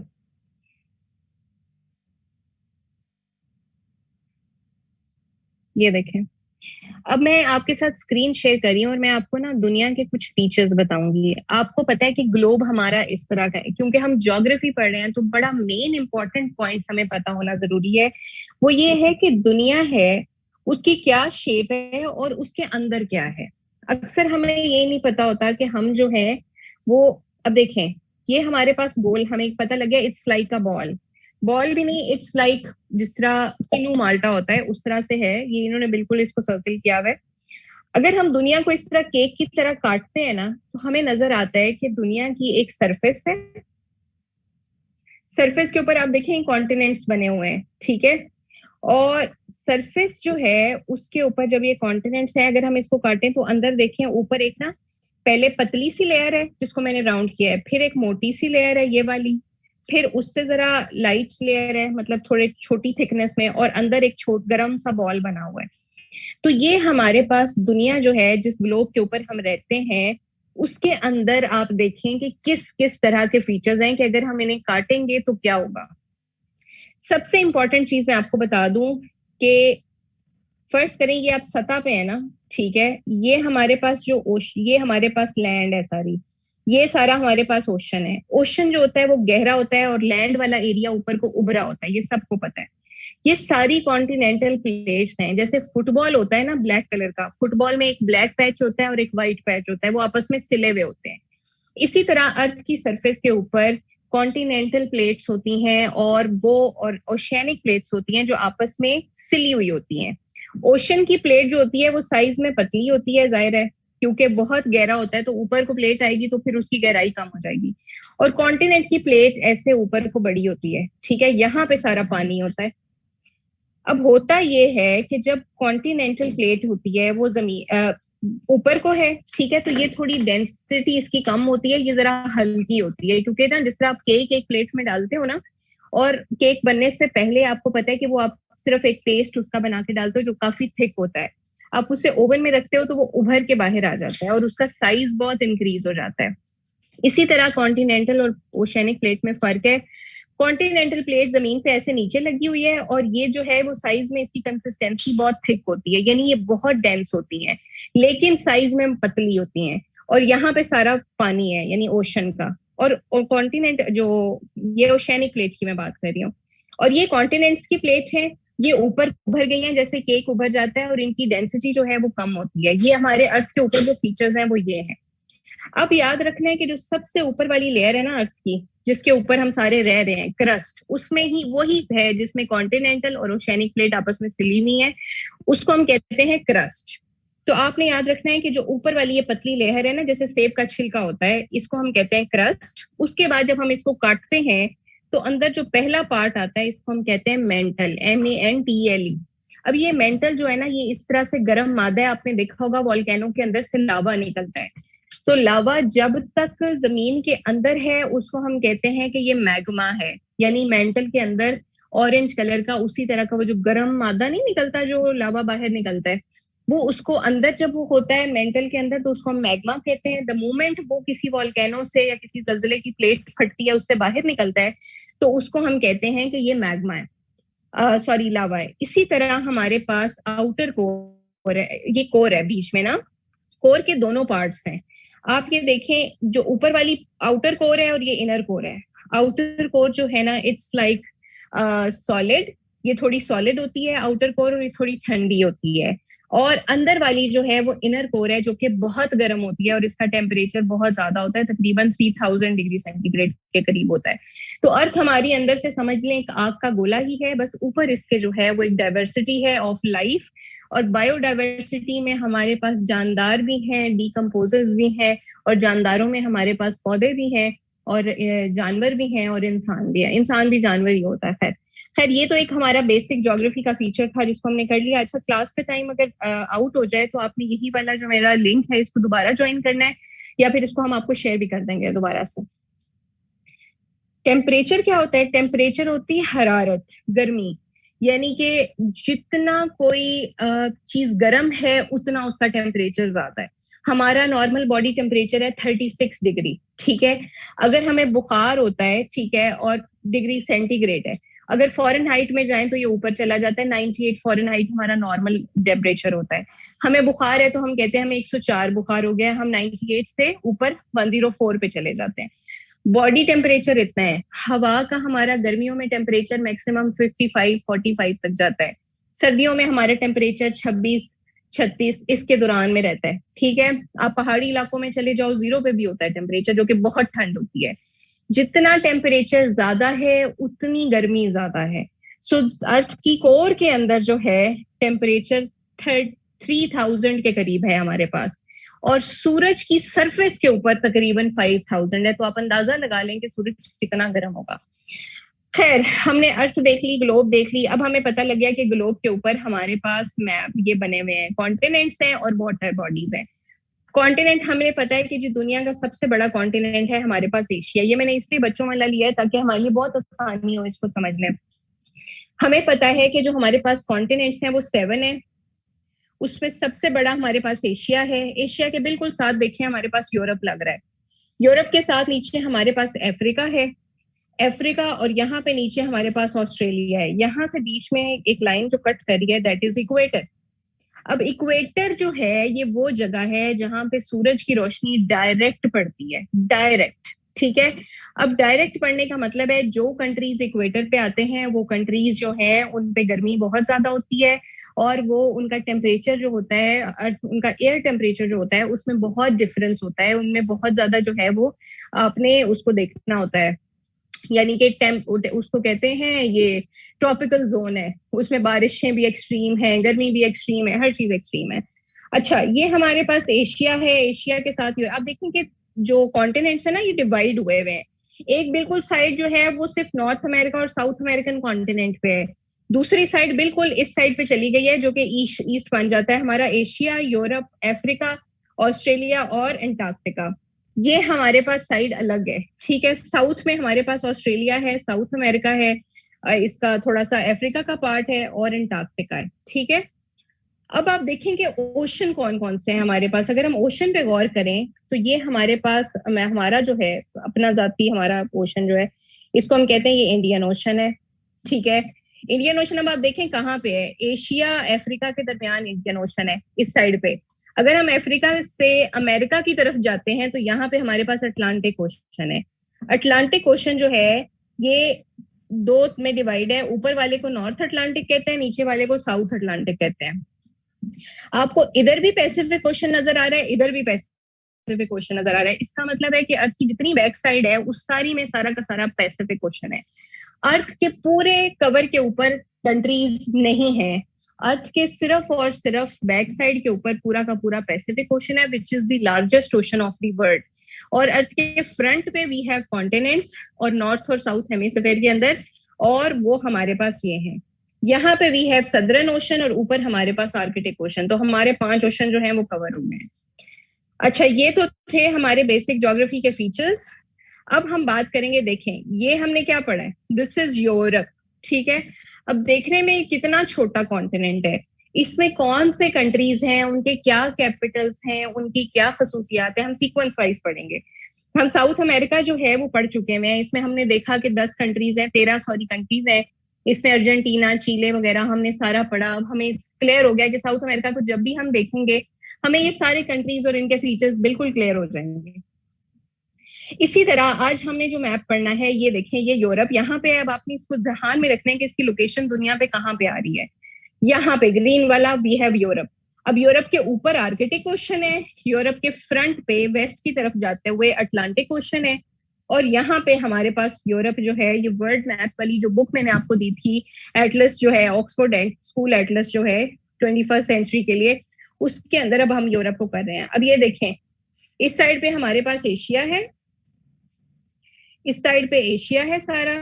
S1: ये देखें, अब मैं आपके साथ स्क्रीन शेयर कर रही हूँ और मैं आपको ना दुनिया के कुछ फीचर्स बताऊंगी। आपको पता है कि ग्लोब हमारा इस तरह का है, क्योंकि हम ज्योग्राफी पढ़ रहे हैं तो बड़ा मेन इंपॉर्टेंट पॉइंट हमें पता होना जरूरी है। वो ये है कि दुनिया है उसकी क्या शेप है और उसके अंदर क्या है। अक्सर हमें ये नहीं पता होता कि हम जो है वो, अब देखें, ये हमारे पास गोल, हमें पता लग गया it's like a ball. Ball भी नहीं, इट्स लाइक जिस तरह किनू माल्टा होता है उस तरह से है ये, इन्होंने बिल्कुल इसको सर्कल किया हुआ है। अगर हम दुनिया को इस तरह केक की तरह काटते हैं ना, तो हमें नजर आता है कि दुनिया की एक सरफेस है, सरफेस के ऊपर आप देखें कॉन्टिनेंट्स बने हुए हैं। ठीक है, और सरफेस जो है उसके ऊपर जब ये कॉन्टिनेंट्स हैं, अगर हम इसको काटें तो अंदर देखें ऊपर एक ना पहले पतली सी लेयर है जिसको मैंने राउंड किया है, फिर एक मोटी सी लेयर है ये वाली, फिर उससे जरा लाइट लेयर है मतलब थोड़े छोटी थिकनेस में, और अंदर एक छोट गरम सा बॉल बना हुआ है। तो ये हमारे पास दुनिया जो है जिस ग्लोब के ऊपर हम रहते हैं उसके अंदर आप देखें कि किस किस तरह के फीचर्स हैं कि अगर हम इन्हें काटेंगे तो क्या होगा। सबसे इंपॉर्टेंट चीज मैं आपको बता दूं कि फर्स्ट करें ये आप सतह पे है ना, ठीक है, ये हमारे पास जो ये हमारे पास लैंड है सारी, ये सारा हमारे पास ओशन है। ओशन जो होता है वो गहरा होता है और लैंड वाला एरिया ऊपर को उभरा होता है, ये सबको पता है। ये सारी कॉन्टिनेंटल प्लेट्स हैं। जैसे फुटबॉल होता है ना ब्लैक कलर का, फुटबॉल में एक ब्लैक पैच होता है और एक व्हाइट पैच होता है, वो आपस में सिले हुए होते हैं। इसी तरह अर्थ की सरफेस के ऊपर कॉन्टिनेंटल प्लेट्स होती हैं और वो और ओशियनिक प्लेट्स होती हैं जो आपस में सिली हुई होती हैं। ओशन की प्लेट जो होती है वो साइज में पतली होती है, जाहिर है क्योंकि बहुत गहरा होता है तो ऊपर को प्लेट आएगी तो फिर उसकी गहराई कम हो जाएगी। और कॉन्टिनेंट की प्लेट ऐसे ऊपर को बड़ी होती है। ठीक है, यहाँ पे सारा पानी होता है। अब होता ये है कि जब कॉन्टिनेंटल प्लेट होती है वो जमीन ऊपर को है, ठीक है, तो ये थोड़ी डेंसिटी इसकी कम होती है, ये जरा हल्की होती है, क्योंकि ना जिस तरह आप केक एक प्लेट में डालते हो ना, और केक बनने से पहले आपको पता है कि वो आप सिर्फ एक पेस्ट उसका बना के डालते हो जो काफी थिक होता है, आप उसे ओवन में रखते हो तो वो उभर के बाहर आ जाता है और उसका साइज बहुत इंक्रीज हो जाता है। इसी तरह कॉन्टिनेंटल और ओशेनिक प्लेट में फर्क है। कॉन्टिनेंटल प्लेट जमीन पे ऐसे नीचे लगी हुई है और ये जो है वो साइज में इसकी कंसिस्टेंसी बहुत थिक होती है, यानी ये बहुत डेंस होती है लेकिन साइज में पतली होती हैं। और यहाँ पे सारा पानी है यानी ओशन का, और कॉन्टिनेंट जो ये ओशेनिक प्लेट की मैं बात कर रही हूँ, और ये कॉन्टिनेंट्स की प्लेट है, ये ऊपर उभर गई हैं जैसे केक उभर जाता है और इनकी डेंसिटी जो है वो कम होती है। ये हमारे अर्थ के ऊपर जो फीचर्स हैं वो ये हैं। अब याद रखना है कि जो सबसे ऊपर वाली लेयर है ना अर्थ की, जिसके ऊपर हम सारे रह रहे हैं, क्रस्ट, उसमें ही वही है जिसमें कॉन्टिनेंटल और ओशेनिक प्लेट आपस में सिली हुई है, उसको हम कहते हैं क्रस्ट। तो आपने याद रखना है कि जो ऊपर वाली ये पतली लेयर है ना, जैसे सेब का छिलका होता है, इसको हम कहते हैं क्रस्ट। उसके बाद जब हम इसको काटते हैं तो अंदर जो पहला पार्ट आता है इसको हम कहते हैं मेंटल, MENTLE। अब ये मेंटल जो है ना, ये इस तरह से गर्म मादा है, आपने देखा होगा वॉल्केनो के अंदर से लावा निकलता है, तो लावा जब तक जमीन के अंदर है उसको हम कहते हैं कि ये मैग्मा है, यानी मेंटल के अंदर ऑरेंज कलर का, उसी तरह का वो जो गर्म मादा नहीं निकलता, जो लावा बाहर निकलता है, वो उसको अंदर जब वो होता है मेंटल के अंदर, तो उसको हम मैग्मा कहते हैं। द मोमेंट वो किसी वॉल्केनो से या किसी जलजले की प्लेट फटती है, उससे बाहर निकलता है, तो उसको हम कहते हैं कि ये मैग्मा है, सॉरी लावा है। इसी तरह हमारे पास आउटर कोर है, ये कोर है बीच में ना, कोर के दोनों पार्ट्स हैं। आप ये देखें, जो ऊपर वाली आउटर कोर है और ये इनर कोर है। आउटर कोर जो है ना, इट्स लाइक सॉलिड, ये थोड़ी सॉलिड होती है आउटर कोर, और ये थोड़ी ठंडी होती है। और अंदर वाली जो है वो इनर कोर है, जो कि बहुत गर्म होती है और इसका टेम्परेचर बहुत ज्यादा होता है, तकरीबन 3000 डिग्री सेंटीग्रेड के करीब होता है। तो अर्थ हमारी अंदर से समझ लें एक आग का गोला ही है, बस ऊपर इसके जो है वो एक डाइवर्सिटी है ऑफ लाइफ। और बायोडाइवर्सिटी में हमारे पास जानदार भी हैं, डिकम्पोजर्स भी हैं, और जानदारों में हमारे पास पौधे भी हैं और जानवर भी हैं और इंसान भी है। इंसान भी जानवर ही होता है। खैर ये तो एक हमारा बेसिक ज्योग्राफी का फीचर था जिसको हमने कर लिया। अच्छा, क्लास का टाइम अगर आउट हो जाए तो आपने यही वाला जो मेरा लिंक है इसको दोबारा ज्वाइन करना है, या फिर इसको हम आपको शेयर भी कर देंगे दोबारा से। टेम्परेचर क्या होता है? टेम्परेचर होती है हरारत, गर्मी, यानी कि जितना कोई चीज गर्म है उतना उसका टेम्परेचर ज्यादा है। हमारा नॉर्मल बॉडी टेम्परेचर है 36 डिग्री, ठीक है। अगर हमें बुखार होता है, ठीक है, और डिग्री सेंटीग्रेड है, अगर फॉरेन हाइट में जाएं तो ये ऊपर चला जाता है। 98 फॉरेन हाइट हमारा नॉर्मल टेम्परेचर होता है। हमें बुखार है तो हम कहते हैं हमें 104 बुखार हो गया, हम 98 से ऊपर 104 पे चले जाते हैं। बॉडी टेम्परेचर इतना है। हवा का हमारा गर्मियों में टेम्परेचर मैक्सिमम 55-45 तक जाता है। सर्दियों में हमारा टेम्परेचर 26-36 इसके दौरान में रहता है, ठीक है। आप पहाड़ी इलाकों में चले जाओ, 0 पे भी होता है टेम्परेचर, जो कि बहुत ठंड होती है। जितना टेम्परेचर ज्यादा है उतनी गर्मी ज्यादा है। सो अर्थ की कोर के अंदर जो है टेम्परेचर 3000 के करीब है हमारे पास, और सूरज की सरफेस के ऊपर तकरीबन 5000 है। तो आप अंदाजा लगा लें कि सूरज कितना गर्म होगा। खैर, हमने अर्थ देख ली, ग्लोब देख ली। अब हमें पता लग गया कि ग्लोब के ऊपर हमारे पास मैप ये बने हुए हैं, कॉन्टिनेंट्स हैं और वाटर बॉडीज हैं। कॉन्टिनेंट हमें पता है कि जो दुनिया का सबसे बड़ा कॉन्टिनेंट है हमारे पास एशिया। ये मैंने इसलिए बच्चों वाला लिया है ताकि हमारे लिए बहुत आसानी हो इसको समझने। हमें पता है कि जो हमारे पास कॉन्टिनेंट्स हैं वो 7 है। उसमें सबसे बड़ा हमारे पास एशिया है। एशिया के बिल्कुल साथ देखें हमारे पास यूरोप लग रहा है। यूरोप के साथ नीचे हमारे पास अफ्रीका है, अफ्रीका, और यहाँ पे नीचे हमारे पास ऑस्ट्रेलिया है। यहाँ से बीच में एक लाइन जो कट करी है दैट इज इक्वेटर। अब इक्वेटर जो है ये वो जगह है जहां पे सूरज की रोशनी डायरेक्ट पड़ती है, डायरेक्ट, ठीक है। अब डायरेक्ट पड़ने का मतलब है जो कंट्रीज इक्वेटर पे आते हैं वो कंट्रीज जो है उन पे गर्मी बहुत ज्यादा होती है, और वो उनका टेम्परेचर जो होता है, उनका एयर टेम्परेचर जो होता है उसमें बहुत डिफरेंस होता है। उनमें बहुत ज्यादा जो है वो अपने उसको देखना होता है, यानी कि उसको कहते हैं ये ट्रॉपिकल जोन है, उसमें बारिशें भी एक्सट्रीम है, गर्मी भी एक्सट्रीम है, हर चीज एक्सट्रीम है। अच्छा, ये हमारे पास एशिया है। एशिया के साथ आप देखें कि जो कॉन्टिनेंट्स है ना ये डिवाइड हुए हुए हैं। एक बिल्कुल साइड जो है वो सिर्फ नॉर्थ अमेरिका और साउथ अमेरिकन कॉन्टिनेंट पे है। दूसरी साइड बिल्कुल इस साइड पे चली गई है जो कि ईस्ट बन जाता है हमारा एशिया, यूरोप, अफ्रीका, ऑस्ट्रेलिया और एंटार्क्टिका। ये हमारे पास साइड अलग है, ठीक है। साउथ में हमारे पास ऑस्ट्रेलिया है, साउथ अमेरिका है, इसका थोड़ा सा अफ्रीका का पार्ट है, और एंटार्क्टिका है, ठीक है। अब आप देखें कि ओशन कौन कौन से हैं हमारे पास। अगर हम ओशन पे गौर करें तो ये हमारे पास हमारा जो है अपना जाती हमारा ओशन जो है इसको हम कहते हैं ये इंडियन ओशन है, ठीक है। इंडियन ओशन अब आप देखें कहाँ पे है, एशिया अफ्रीका के दरमियान इंडियन ओशन है इस साइड पे। अगर हम अफ्रीका से अमेरिका की तरफ जाते हैं तो यहाँ पे हमारे पास अटलांटिक ओशन है। अटलांटिक ओशन जो है ये 2 में डिवाइड है। ऊपर वाले को नॉर्थ अटलांटिक कहते हैं, नीचे वाले को साउथ अटलांटिक कहते हैं। आपको इधर भी पैसिफिक ओशन नजर आ रहा है, इधर भी पैसिफिक ओशन नजर आ रहा है। इसका मतलब है कि अर्थ की जितनी बैक साइड है उस सारी में सारा का सारा पैसिफिक ओशन है। अर्थ के पूरे कवर के ऊपर कंट्रीज नहीं है। अर्थ के सिर्फ और सिर्फ बैक साइड के ऊपर पूरा का पूरा पैसिफिक ओशन है, which is the largest ocean of the world. और अर्थ के फ्रंट पे वी हैव कॉन्टिनेंट्स, और नॉर्थ और साउथ हेमिस्फीयर के अंदर, और वो हमारे पास ये हैं। यहाँ पे वी हैव सदर्न ओशन, और ऊपर हमारे पास आर्कटिक ओशन। तो हमारे 5 ओशन जो हैं वो कवर हो गए। अच्छा, ये तो थे हमारे बेसिक ज्योग्राफी के फीचर्स। अब हम बात करेंगे, देखें ये हमने क्या पढ़ा है, दिस इज यूरोप, ठीक है, अब देखने में कितना छोटा कॉन्टिनेंट है, इसमें कौन से कंट्रीज हैं, उनके क्या कैपिटल्स हैं, उनकी क्या खसूसियात है, हम सीक्वेंस वाइज पढ़ेंगे। हम साउथ अमेरिका जो है वो पढ़ चुके हैं, इसमें हमने देखा कि 10 कंट्रीज हैं, 13 सॉरी कंट्रीज हैं, इसमें अर्जेंटीना, चीले वगैरह हमने सारा पढ़ा। अब हमें क्लियर हो गया कि साउथ अमेरिका को जब भी हम देखेंगे हमें ये सारे कंट्रीज और इनके फीचर्स बिल्कुल क्लियर हो जाएंगे। इसी तरह आज हमने जो मैप पढ़ना है, ये देखें, ये यूरोप यहाँ पे। अब आपने इसको ध्यान में रखना है कि इसकी लोकेशन दुनिया पे कहाँ पे आ रही है। यहाँ पे ग्रीन वाला वी हैव यूरोप। अब यूरोप के ऊपर आर्कटिक ओशन है, यूरोप के फ्रंट पे वेस्ट की तरफ जाते हुए अटलांटिक ओशन है, और यहाँ पे हमारे पास यूरोप जो है, ये वर्ल्ड मैप वाली जो बुक मैंने आपको दी थी, एटलस जो है, ऑक्सफोर्ड स्कूल एटलस जो है 21st सेंचुरी के लिए, उसके अंदर अब हम यूरोप को कर रहे हैं। अब ये देखें, इस साइड पे हमारे पास एशिया है, इस साइड पे एशिया है सारा,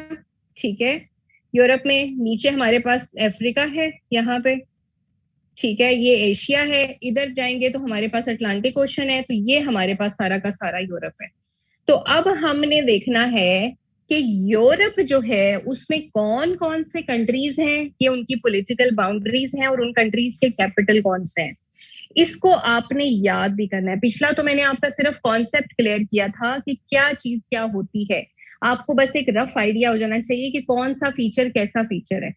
S1: ठीक है। यूरोप में नीचे हमारे पास अफ्रीका है यहाँ पे, ठीक है, ये एशिया है। इधर जाएंगे तो हमारे पास अटलांटिक ओशन है, तो ये हमारे पास सारा का सारा यूरोप है। तो अब हमने देखना है कि यूरोप जो है उसमें कौन कौन से कंट्रीज हैं, ये उनकी पॉलिटिकल बाउंड्रीज हैं और उन कंट्रीज के कैपिटल कौन से हैं। इसको आपने याद भी करना है। पिछला तो मैंने आपका सिर्फ कॉन्सेप्ट क्लियर किया था कि क्या चीज क्या होती है, आपको बस एक रफ आइडिया हो जाना चाहिए कि कौन सा फीचर कैसा फीचर है।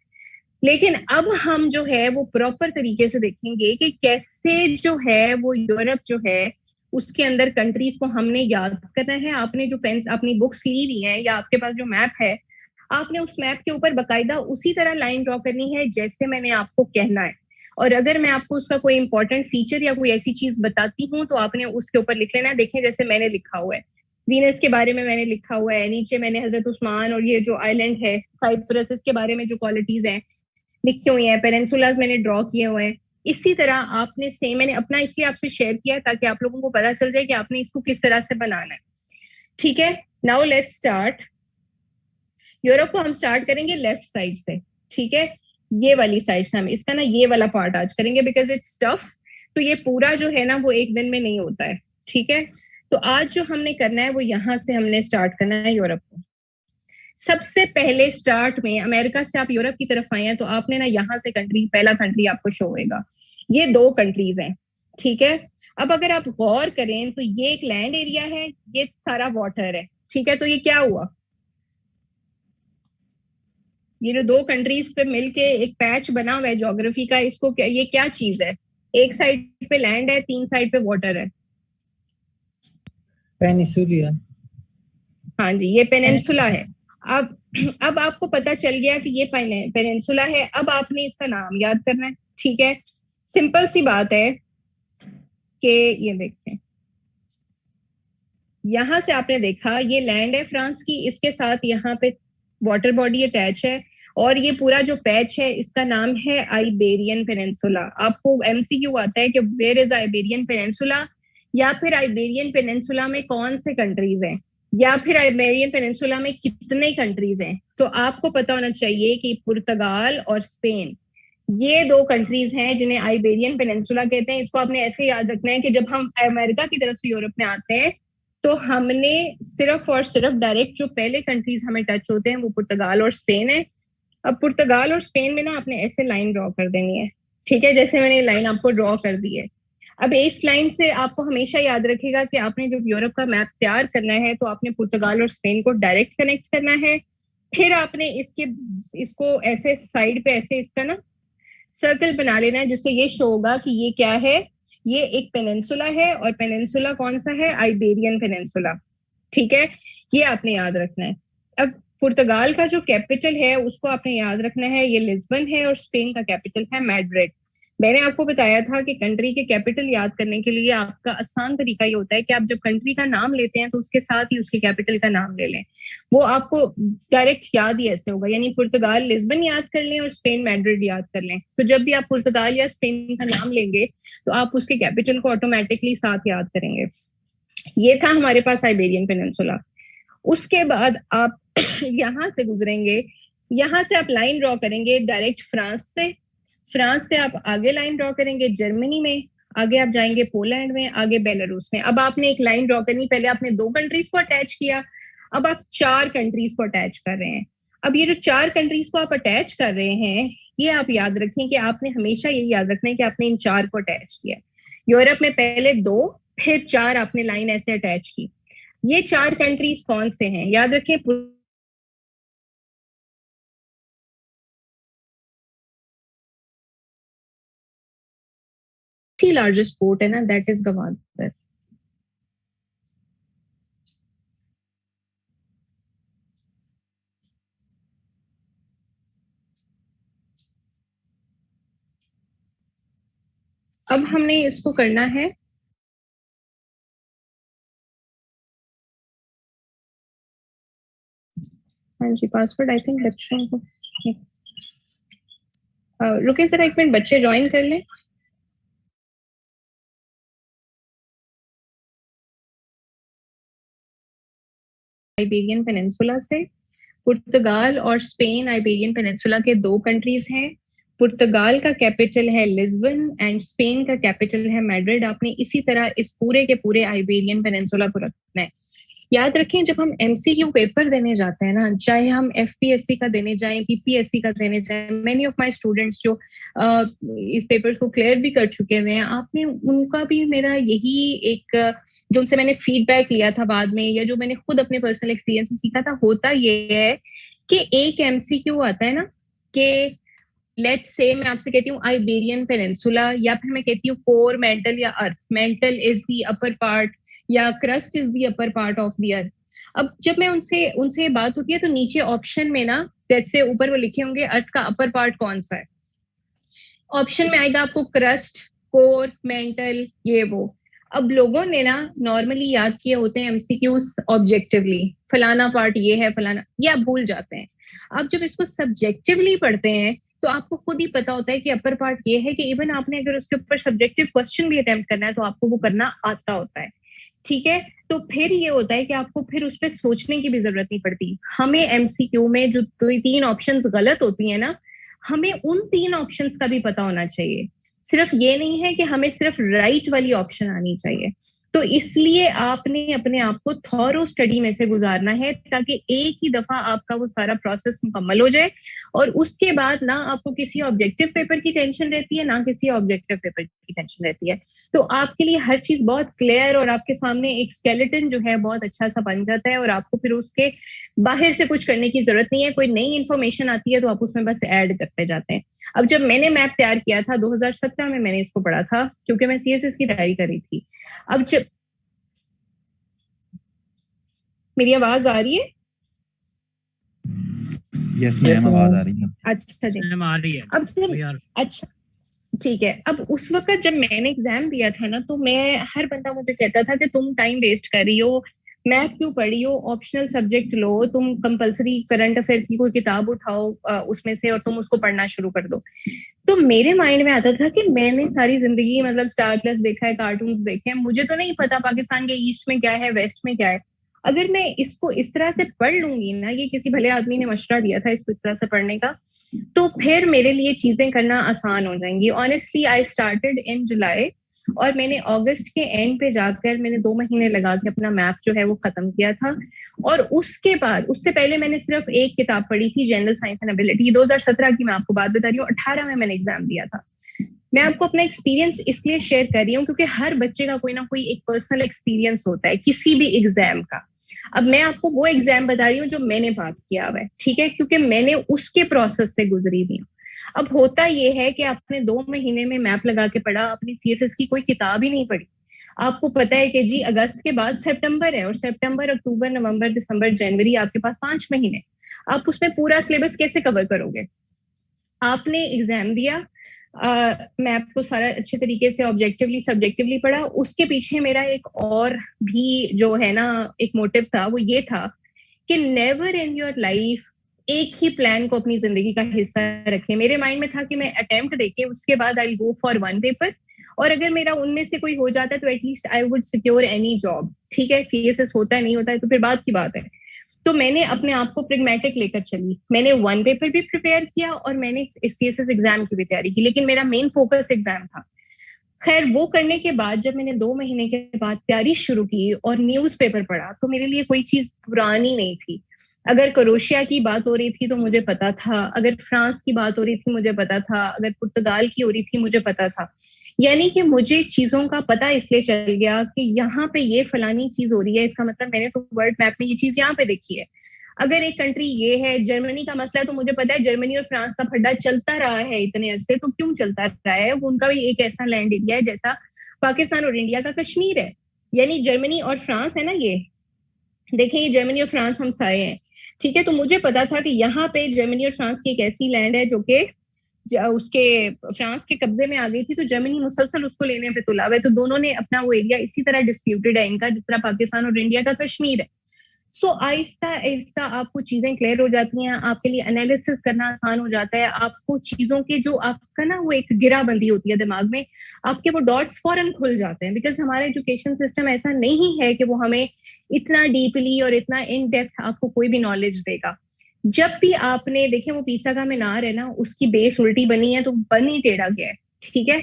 S1: लेकिन अब हम जो है वो प्रॉपर तरीके से देखेंगे कि कैसे जो है वो यूरोप जो है उसके अंदर कंट्रीज को हमने याद करना है। आपने जो पेन अपनी बुक्स ली हुई है या आपके पास जो मैप है, आपने उस मैप के ऊपर बकायदा उसी तरह लाइन ड्रॉ करनी है जैसे मैंने आपको कहना है। और अगर मैं आपको उसका कोई इंपॉर्टेंट फीचर या कोई ऐसी चीज बताती हूँ तो आपने उसके ऊपर लिख लेना। देखें जैसे मैंने लिखा हुआ है, वीनस के बारे में मैंने लिखा हुआ है, नीचे मैंने हजरत उस्मान और ये जो आइलैंड है साइप्रस, इसके बारे में जो क्वालिटीज हैं लिखी हुई हैं, पेनिनसुलास मैंने ड्रॉ किए हुए हैं। इसी तरह आपने सेम, मैंने अपना इसलिए आपसे शेयर किया ताकि आप लोगों को पता चल जाए कि आपने इसको किस तरह से बनाना है। ठीक है, नाउ लेट्स स्टार्ट। यूरोप को हम स्टार्ट करेंगे लेफ्ट साइड से, ठीक है, ये वाली साइड से हम इसका ना ये वाला पार्ट आज करेंगे बिकॉज इट्स टफ। तो ये पूरा जो है ना वो एक दिन में नहीं होता है, ठीक है। तो आज जो हमने करना है वो यहाँ से हमने स्टार्ट करना है यूरोप को। सबसे पहले स्टार्ट में अमेरिका से आप यूरोप की तरफ आए हैं तो आपने ना यहाँ से कंट्री, पहला कंट्री आपको शो होएगा, ये 2 कंट्रीज हैं, ठीक है। अब अगर आप गौर करें तो ये एक लैंड एरिया है, ये सारा वाटर है, ठीक है। तो ये क्या हुआ, ये जो 2 कंट्रीज पे मिलके एक पैच बना हुआ है ज्योग्राफी का, इसको क्या, ये क्या चीज है, एक साइड पे लैंड है, 3 साइड पे वाटर है।
S4: पेनिनसुला।
S1: हाँ जी, ये पेनिनसुला है। अब आपको पता चल गया कि ये पेनिनसुला है। अब आपने इसका नाम याद करना है, ठीक है। सिंपल सी बात है कि ये देखें, यहां से आपने देखा ये लैंड है फ्रांस की, इसके साथ यहाँ पे वाटर बॉडी अटैच है, और ये पूरा जो पैच है इसका नाम है आइबेरियन पेनिनसुला। आपको एमसीक्यू आता है कि वेयर इज आइबेरियन पेनिनसुला, या फिर आइबेरियन पेनिनसुला में कौन से कंट्रीज हैं, या फिर आइबेरियन पेनिनसुला में कितने कंट्रीज हैं। तो आपको पता होना चाहिए कि पुर्तगाल और स्पेन, ये 2 कंट्रीज हैं जिन्हें आइबेरियन पेनिनसुला कहते हैं। इसको आपने ऐसे याद रखना है कि जब हम अमेरिका की तरफ से यूरोप में आते हैं तो हमने सिर्फ और सिर्फ डायरेक्ट जो पहले कंट्रीज हमें टच होते हैं वो पुर्तगाल और स्पेन है। अब पुर्तगाल और स्पेन में ना आपने ऐसे लाइन ड्रॉ कर देनी है, ठीक है, जैसे मैंने लाइन आपको ड्रॉ कर दी है। अब इस लाइन से आपको हमेशा याद रखेगा कि आपने जब यूरोप का मैप तैयार करना है तो आपने पुर्तगाल और स्पेन को डायरेक्ट कनेक्ट करना है। फिर आपने इसको ऐसे साइड पे ऐसे इसका ना सर्कल बना लेना है जिससे ये शो होगा कि ये क्या है, ये एक पेनिनसुला है, और पेनिनसुला कौन सा है, आइबेरियन पेनिनसुला, ठीक है। ये आपने याद रखना है। अब पुर्तगाल का जो कैपिटल है उसको आपने याद रखना है, ये लिस्बन है, और स्पेन का कैपिटल है मैड्रिड। मैंने आपको बताया था कि कंट्री के कैपिटल याद करने के लिए आपका आसान तरीका ये होता है कि आप जब कंट्री का नाम लेते हैं तो उसके साथ ही उसके कैपिटल का नाम ले लें, वो आपको डायरेक्ट याद ही ऐसे होगा। यानी पुर्तगाल लिस्बन याद कर लें और स्पेन मैड्रिड याद कर लें। तो जब भी आप पुर्तगाल या स्पेन का नाम लेंगे तो आप उसके कैपिटल को ऑटोमेटिकली साथ याद करेंगे। ये था हमारे पास आइबेरियन पेनिनसुला। उसके बाद आप यहाँ से गुजरेंगे, यहाँ से आप लाइन ड्रॉ करेंगे डायरेक्ट फ्रांस से आप आगे लाइन ड्रॉ करेंगे जर्मनी में, आगे आप जाएंगे पोलैंड में, आगे बेलारूस में। अब आपने एक लाइन ड्रॉ करनी, पहले आपने 2 कंट्रीज को अटैच किया, अब आप 4 कंट्रीज को अटैच कर रहे हैं। अब ये जो 4 कंट्रीज को आप अटैच कर रहे हैं, ये आप याद रखें कि आपने हमेशा ये याद रखना है कि आपने इन 4 को अटैच किया। यूरोप में पहले 2 फिर 4 आपने लाइन ऐसे अटैच की। ये 4 कंट्रीज कौन से हैं याद रखें। लार्जेस्ट पोर्ट है ना, दैट इज गवादर। अब हमने इसको करना है, हाँ जी पासवर्ड आई थिंक बच्चों को रुके जरा एक मिनट, बच्चे ज्वाइन कर लें। आइबेरियन पेनिनसुला से, पुर्तगाल और स्पेन आइबेरियन पेनिनसुला के 2 कंट्रीज हैं। पुर्तगाल का कैपिटल है लिस्बन एंड स्पेन का कैपिटल है मैड्रिड। आपने इसी तरह इस पूरे के पूरे आइबेरियन पेनिनसुला को रखना है। याद रखें जब हम एमसीक्यू पेपर देने जाते हैं ना, चाहे हम एफपीएससी का देने जाएं, पीपीएससी का देने जाएं, मेनी ऑफ माय स्टूडेंट्स जो इस पेपर्स को क्लियर भी कर चुके हुए हैं, आपने उनका भी मेरा यही एक जो उनसे मैंने फीडबैक लिया था बाद में, या जो मैंने खुद अपने पर्सनल एक्सपीरियंस से सीखा था, होता ये है कि एक एमसीक्यू आता है ना कि लेट्स से मैं आपसे कहती हूँ आइबेरियन पेनिनसुला, या फिर मैं कहती हूँ कोर मेंटल या earth, mantle is the upper part या crust is the upper part of the earth. अब जब मैं उनसे बात होती है तो नीचे ऑप्शन में ना जैसे ऊपर वो लिखे होंगे अर्थ का अपर पार्ट कौन सा है, ऑप्शन में आएगा आपको क्रस्ट, कोर, मेंटल, ये वो। अब लोगों ने ना नॉर्मली याद किए होते हैं एमसीक्यूज ऑब्जेक्टिवली, फलाना पार्ट ये है फलाना, ये आप भूल जाते हैं। आप जब इसको सब्जेक्टिवली पढ़ते हैं तो आपको खुद ही पता होता है कि अपर पार्ट ये है, कि इवन आपने अगर उसके ऊपर सब्जेक्टिव क्वेश्चन भी अटेम्प्ट करना है तो आपको वो करना आता होता है। ठीक है, तो फिर ये होता है कि आपको फिर उस पर सोचने की भी जरूरत नहीं पड़ती। हमें एमसीक्यू में जो 3 ऑप्शंस गलत होती है ना, हमें उन 3 ऑप्शंस का भी पता होना चाहिए। सिर्फ ये नहीं है कि हमें सिर्फ राइट वाली ऑप्शन आनी चाहिए। तो इसलिए आपने अपने आप को थॉरो स्टडी में से गुजारना है, ताकि एक ही दफा आपका वो सारा प्रोसेस मुकम्मल हो जाए, और उसके बाद ना आपको किसी ऑब्जेक्टिव पेपर की टेंशन रहती है, ना किसी ऑब्जेक्टिव पेपर की टेंशन रहती है। तो आपके लिए हर चीज बहुत क्लियर और आपके सामने एक स्केलेटन जो है बहुत अच्छा सा बन जाता है, और आपको फिर उसके बाहर से कुछ करने की जरूरत नहीं है। कोई नई इन्फॉर्मेशन आती है तो आप उसमें बस ऐड करते जाते हैं। अब जब मैंने मैप तैयार किया था 2017 में, मैंने इसको पढ़ा था क्योंकि मैं सीएसएस की तैयारी कर रही थी। अब जब मेरी आवाज आ रही है?
S4: यस मैम आवाज आ रही है।
S1: अच्छा जी
S5: मैम आ रही है।
S1: अब जब अच्छा ठीक है, अब उस वक्त जब मैंने एग्जाम दिया था ना, तो मैं हर बंदा मुझे कहता था कि तुम टाइम वेस्ट कर रही हो, मैथ क्यों पढ़ी हो, ऑप्शनल सब्जेक्ट लो, तुम कंपलसरी करंट अफेयर की कोई किताब उठाओ उसमें से और तुम उसको पढ़ना शुरू कर दो। तो मेरे माइंड में आता था कि मैंने सारी जिंदगी मतलब स्टार प्लस देखा है, कार्टून्स देखे हैं, मुझे तो नहीं पता पाकिस्तान के ईस्ट में क्या है, वेस्ट में क्या है। अगर मैं इसको इस तरह से पढ़ लूंगी ना, ये किसी भले आदमी ने मशवरा दिया था इसको इस तरह से पढ़ने का, तो फिर मेरे लिए चीजें करना आसान हो जाएंगी। ऑनेस्टली आई स्टार्टेड इन जुलाई, और मैंने अगस्त के एंड पे जाकर मैंने 2 महीने लगा के अपना मैप जो है वो खत्म किया था। और उसके बाद, उससे पहले मैंने सिर्फ एक किताब पढ़ी थी, जनरल साइंस एंड एबिलिटी। 2017 की मैं आपको बात बता रही हूँ, 18 में मैंने एग्जाम दिया था। मैं आपको अपना एक्सपीरियंस इसलिए शेयर कर रही हूँ क्योंकि हर बच्चे का कोई ना कोई एक पर्सनल एक्सपीरियंस होता है किसी भी एग्जाम का। अब मैं आपको वो एग्जाम बता रही हूँ जो मैंने पास किया हुआ है, ठीक है, क्योंकि मैंने उसके प्रोसेस से गुजरी हुई हूँ। अब होता ये है कि आपने 2 महीने में मैप लगा के पढ़ा, अपनी सीएसएस की कोई किताब ही नहीं पढ़ी। आपको पता है कि जी अगस्त के बाद सितंबर है, और सितंबर, अक्टूबर, नवंबर, दिसंबर, जनवरी, आपके पास 5 महीने। आप उसमें पूरा सिलेबस कैसे कवर करोगे? आपने एग्जाम दिया, मैप को सारा अच्छे तरीके से ऑब्जेक्टिवली सब्जेक्टिवली पढ़ा। उसके पीछे मेरा एक और भी जो है ना एक मोटिव था, वो ये था कि नेवर इन योर लाइफ एक ही प्लान को अपनी जिंदगी का हिस्सा रखें। मेरे माइंड में था कि मैं अटेम्प्ट देके उसके बाद आई गो फॉर 1 पेपर, और अगर मेरा उनमें से कोई हो जाता है तो at least I would secure any job. ठीक है, सीएसएस होता है नहीं होता है तो फिर बात की बात है। तो मैंने अपने आप को प्रेगमेटिक लेकर चली, मैंने 1 पेपर भी प्रिपेयर किया और मैंने सीएसएस एग्जाम की भी तैयारी की, लेकिन मेरा मेन फोकस एग्जाम था। खैर वो करने के बाद जब मैंने 2 महीने के बाद तैयारी शुरू की और न्यूज़पेपर पढ़ा, तो मेरे लिए कोई चीज पुरानी नहीं थी। अगर क्रोएशिया की बात हो रही थी तो मुझे पता था, अगर फ्रांस की बात हो रही थी मुझे पता था, अगर पुर्तगाल की हो रही थी मुझे पता था। यानी कि मुझे चीजों का पता इसलिए चल गया कि यहाँ पे ये फलानी चीज हो रही है, इसका मतलब मैंने तो वर्ल्ड मैप में ये चीज यहाँ पे देखी है। अगर एक कंट्री ये है, जर्मनी का मसला है, तो मुझे पता है जर्मनी और फ्रांस का फड्डा चलता रहा है इतने अरसे, तो क्यों चलता रहा है? वो उनका भी एक ऐसा लैंड एरिया है जैसा पाकिस्तान और इंडिया का कश्मीर है। यानी जर्मनी और फ्रांस है ना, ये देखें, ये जर्मनी और फ्रांस हमसाए हैं, ठीक है। तो मुझे पता था कि यहाँ पे जर्मनी और फ्रांस की एक ऐसी लैंड है जो कि उसके फ्रांस के कब्जे में आ गई थी, तो जर्मनी मुसलसल उसको लेने पे तुला हुआ है। तो दोनों ने अपना वो एरिया इसी तरह डिस्प्यूटेड है इनका, जिस तरह पाकिस्तान और इंडिया का कश्मीर है। सो आहिस्ता आहिस्ता आपको चीजें क्लियर हो जाती हैं, आपके लिए एनालिसिस करना आसान हो जाता है, आपको चीजों के जो आपका ना वो एक गिराबंदी होती है दिमाग में, आपके वो डॉट्स फौरन खुल जाते हैं। बिकॉज हमारा एजुकेशन सिस्टम ऐसा नहीं है कि वो हमें इतना डीपली और इतना इन डेप्थ आपको कोई भी नॉलेज देगा। जब भी आपने देखे वो पिज्जा का मीनार है ना, उसकी बेस उल्टी बनी है तो बन ही टेढ़ा गया है, ठीक है।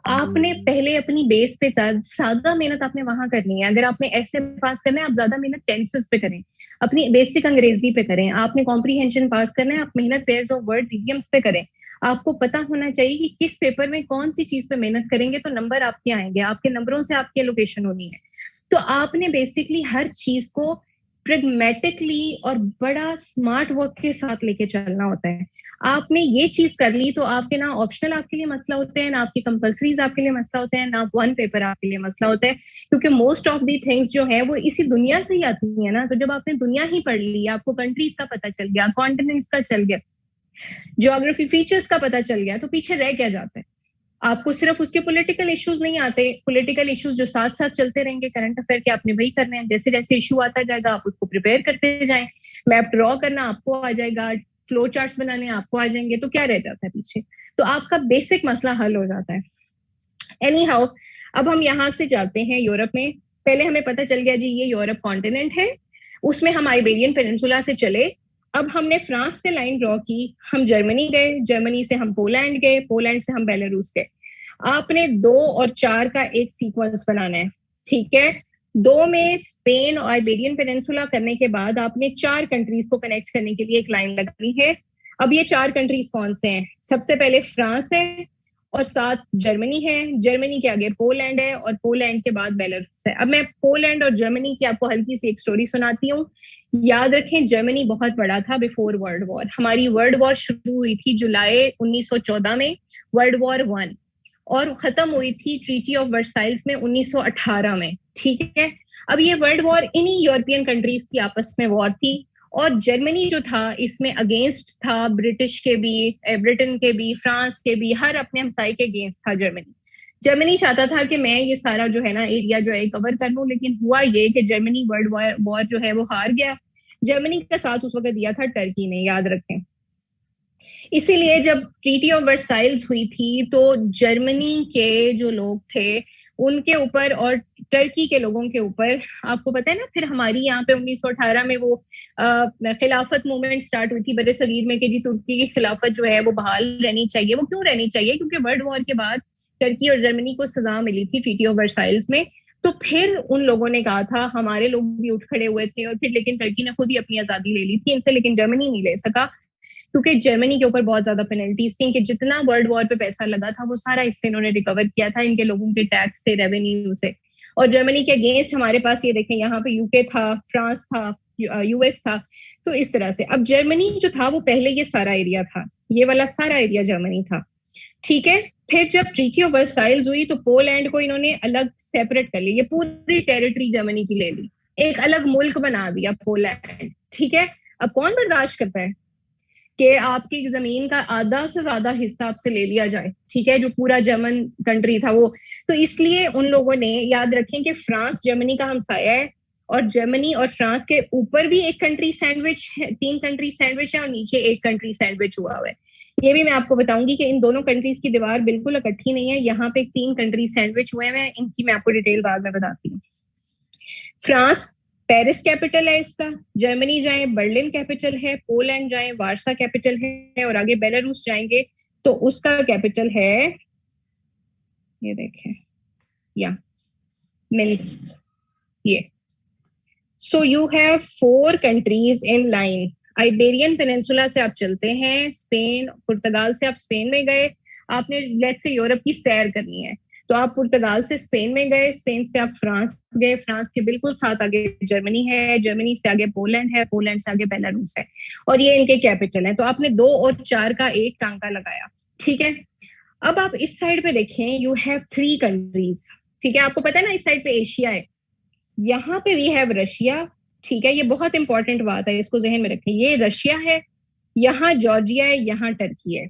S1: आपने पहले अपनी बेस पे ज्यादा मेहनत आपने वहां करनी है। अगर आपने ऐसे पास करना है, आप ज्यादा मेहनत टेंसेस पे करें, अपनी बेसिक अंग्रेजी पे करें। आपने कॉम्प्रीहेंशन पास करना है, आप मेहनत पेयर्स ऑफ वर्ड इडियम्स पे करें। आपको पता होना चाहिए कि किस पेपर में कौन सी चीज पे मेहनत करेंगे तो नंबर आपके आएंगे, आपके नंबरों से आपकी एलोकेशन होनी है। तो आपने बेसिकली हर चीज को प्रेगमेटिकली और बड़ा स्मार्ट वर्क के साथ लेके चलना होता है। आपने ये चीज कर ली तो आपके ना ऑप्शनल आपके लिए मसला होते हैं, ना आपके कंपल्सरीज आपके लिए मसला होते हैं, ना वन पेपर आपके लिए मसला होता है, क्योंकि मोस्ट ऑफ दी थिंग्स जो है वो इसी दुनिया से ही आती है ना। तो जब आपने दुनिया ही पढ़ ली, आपको कंट्रीज का पता चल गया, कॉन्टिनेंट्स का चल गया, ज्योग्राफी फीचर्स का पता चल गया, तो पीछे रह क्या जाता है? आपको सिर्फ उसके पॉलिटिकल इश्यूज नहीं आते, पॉलिटिकल इश्यूज जो साथ साथ चलते रहेंगे, करंट अफेयर के आपने वही करने हैं। जैसे जैसे इशू आता जाएगा आप उसको प्रिपेयर करते जाएं, मैप ड्रॉ करना आपको आ जाएगा, फ्लो चार्ट्स बनाने आपको आ जाएंगे, तो क्या रह जाता है पीछे? तो आपका बेसिक मसला हल हो जाता है। एनी हाउ, अब हम यहाँ से जाते हैं यूरोप में। पहले हमें पता चल गया जी ये यूरोप कॉन्टिनेंट है, उसमें हम आइबेरियन पेनिनसुला से चले। अब हमने फ्रांस से लाइन ड्रॉ की, हम जर्मनी गए, जर्मनी से हम पोलैंड गए, पोलैंड से हम बेलारूस गए। आपने 2 और 4 का एक सीक्वेंस बनाना है, ठीक है। 2 में स्पेन और आइबेरियन पेनिनसुला करने के बाद आपने 4 कंट्रीज को कनेक्ट करने के लिए एक लाइन लगानी है। अब ये 4 कंट्रीज कौन से हैं? सबसे पहले फ्रांस है और साथ जर्मनी है, जर्मनी के आगे पोलैंड है और पोलैंड के बाद बेलारूस है। अब मैं पोलैंड और जर्मनी की आपको हल्की सी एक स्टोरी सुनाती हूँ। याद रखें जर्मनी बहुत बड़ा था बिफोर वर्ल्ड वॉर। हमारी वर्ल्ड वॉर शुरू हुई थी जुलाई 1914 में, वर्ल्ड वॉर 1, और खत्म हुई थी ट्रीटी ऑफ वर्साइल्स में 1918 में, ठीक है। अब ये वर्ल्ड वॉर इन्हीं यूरोपियन कंट्रीज की आपस में वॉर थी, और जर्मनी जो था इसमें अगेंस्ट था ब्रिटिश के भी, ब्रिटेन के भी, फ्रांस के भी, हर अपने हमसाई के अगेंस्ट था जर्मनी। जर्मनी चाहता था कि मैं ये सारा जो है ना एरिया जो है कवर कर लूं, लेकिन हुआ ये कि जर्मनी वर्ल्ड वॉर जो है वो हार गया। जर्मनी का साथ उस वक्त दिया था टर्की ने, याद रखें। इसीलिए जब ट्रीटी ऑफ वर्साइल्स हुई थी तो जर्मनी के जो लोग थे उनके ऊपर और टर्की के लोगों के ऊपर, आपको पता है ना, फिर हमारी यहाँ पे 1918 में वो खिलाफत मूवमेंट स्टार्ट हुई थी बड़े सगीर में कि जी तुर्की की खिलाफत जो है वो बहाल रहनी चाहिए। वो क्यों रहनी चाहिए? क्योंकि वर्ल्ड वॉर के बाद टर्की और जर्मनी को सजा मिली थी ट्रीटी ऑफ वर्साइल्स में। तो फिर उन लोगों ने कहा था, हमारे लोग भी उठ खड़े हुए थे, और फिर लेकिन टर्की ने खुद ही अपनी आजादी ले ली थी इनसे, लेकिन जर्मनी नहीं ले सका, क्योंकि जर्मनी के ऊपर बहुत ज्यादा पेनल्टीज थी कि जितना वर्ल्ड वॉर पे पैसा लगा था वो सारा इससे इन्होंने रिकवर किया था, इनके लोगों के टैक्स से, रेवेन्यू से। और जर्मनी के अगेंस्ट हमारे पास ये देखें यहाँ पे यूके था, फ्रांस था, यूएस था। तो इस तरह से अब जर्मनी जो था वो पहले ये सारा एरिया था, ये वाला सारा एरिया जर्मनी था, ठीक है। फिर जब ट्रीटी ऑफ वर्साइल्स हुई तो पोलैंड को इन्होंने अलग सेपरेट कर लिया, ये पूरी टेरिटरी जर्मनी की ले ली, एक अलग मुल्क बना दिया पोलैंड, ठीक है। अब कौन बर्दाश्त करता है कि आपकी जमीन का आधा से ज्यादा हिस्सा आपसे ले लिया जाए, ठीक है, जो पूरा जर्मन कंट्री था वो। तो इसलिए उन लोगों ने, याद रखें कि फ्रांस जर्मनी का हमसाया है, और जर्मनी और फ्रांस के ऊपर भी एक कंट्री सैंडविच है, 3 कंट्री सैंडविच है, और नीचे एक कंट्री सैंडविच हुआ हुआ है। ये भी मैं आपको बताऊंगी कि इन दोनों कंट्रीज की दीवार बिल्कुल इकट्ठी नहीं है, यहाँ पे 3 कंट्री सैंडविच हुए हैं, इनकी मैं आपको डिटेल बाद में बताती हूँ। फ्रांस पेरिस कैपिटल है इसका, जर्मनी जाए बर्लिन कैपिटल है, पोलैंड जाए वार्सा कैपिटल है, और आगे बेलारूस जाएंगे तो उसका कैपिटल है, ये देखें, या मिन्स्क, ये। So you have 4 countries in line. Iberian peninsula से आप चलते हैं, स्पेन, पुर्तगाल से आप स्पेन में गए, आपने लेट्स से यूरोप की सैर करनी है, तो आप पुर्तगाल से स्पेन में गए, स्पेन से आप फ्रांस गए, फ्रांस के बिल्कुल साथ आगे जर्मनी है, जर्मनी से आगे पोलैंड है, पोलैंड से आगे बेलारूस है, और ये इनके कैपिटल है। तो आपने 2 और 4 का एक टांका लगाया, ठीक है। अब आप इस साइड पे देखें, यू हैव 3 कंट्रीज, ठीक है। आपको पता है ना इस साइड पे एशिया है, यहाँ पे वी हैव रशिया, ठीक है। ये बहुत इंपॉर्टेंट बात है, इसको जहन में रखें। ये रशिया है, यहाँ जॉर्जिया है, यहाँ टर्की है।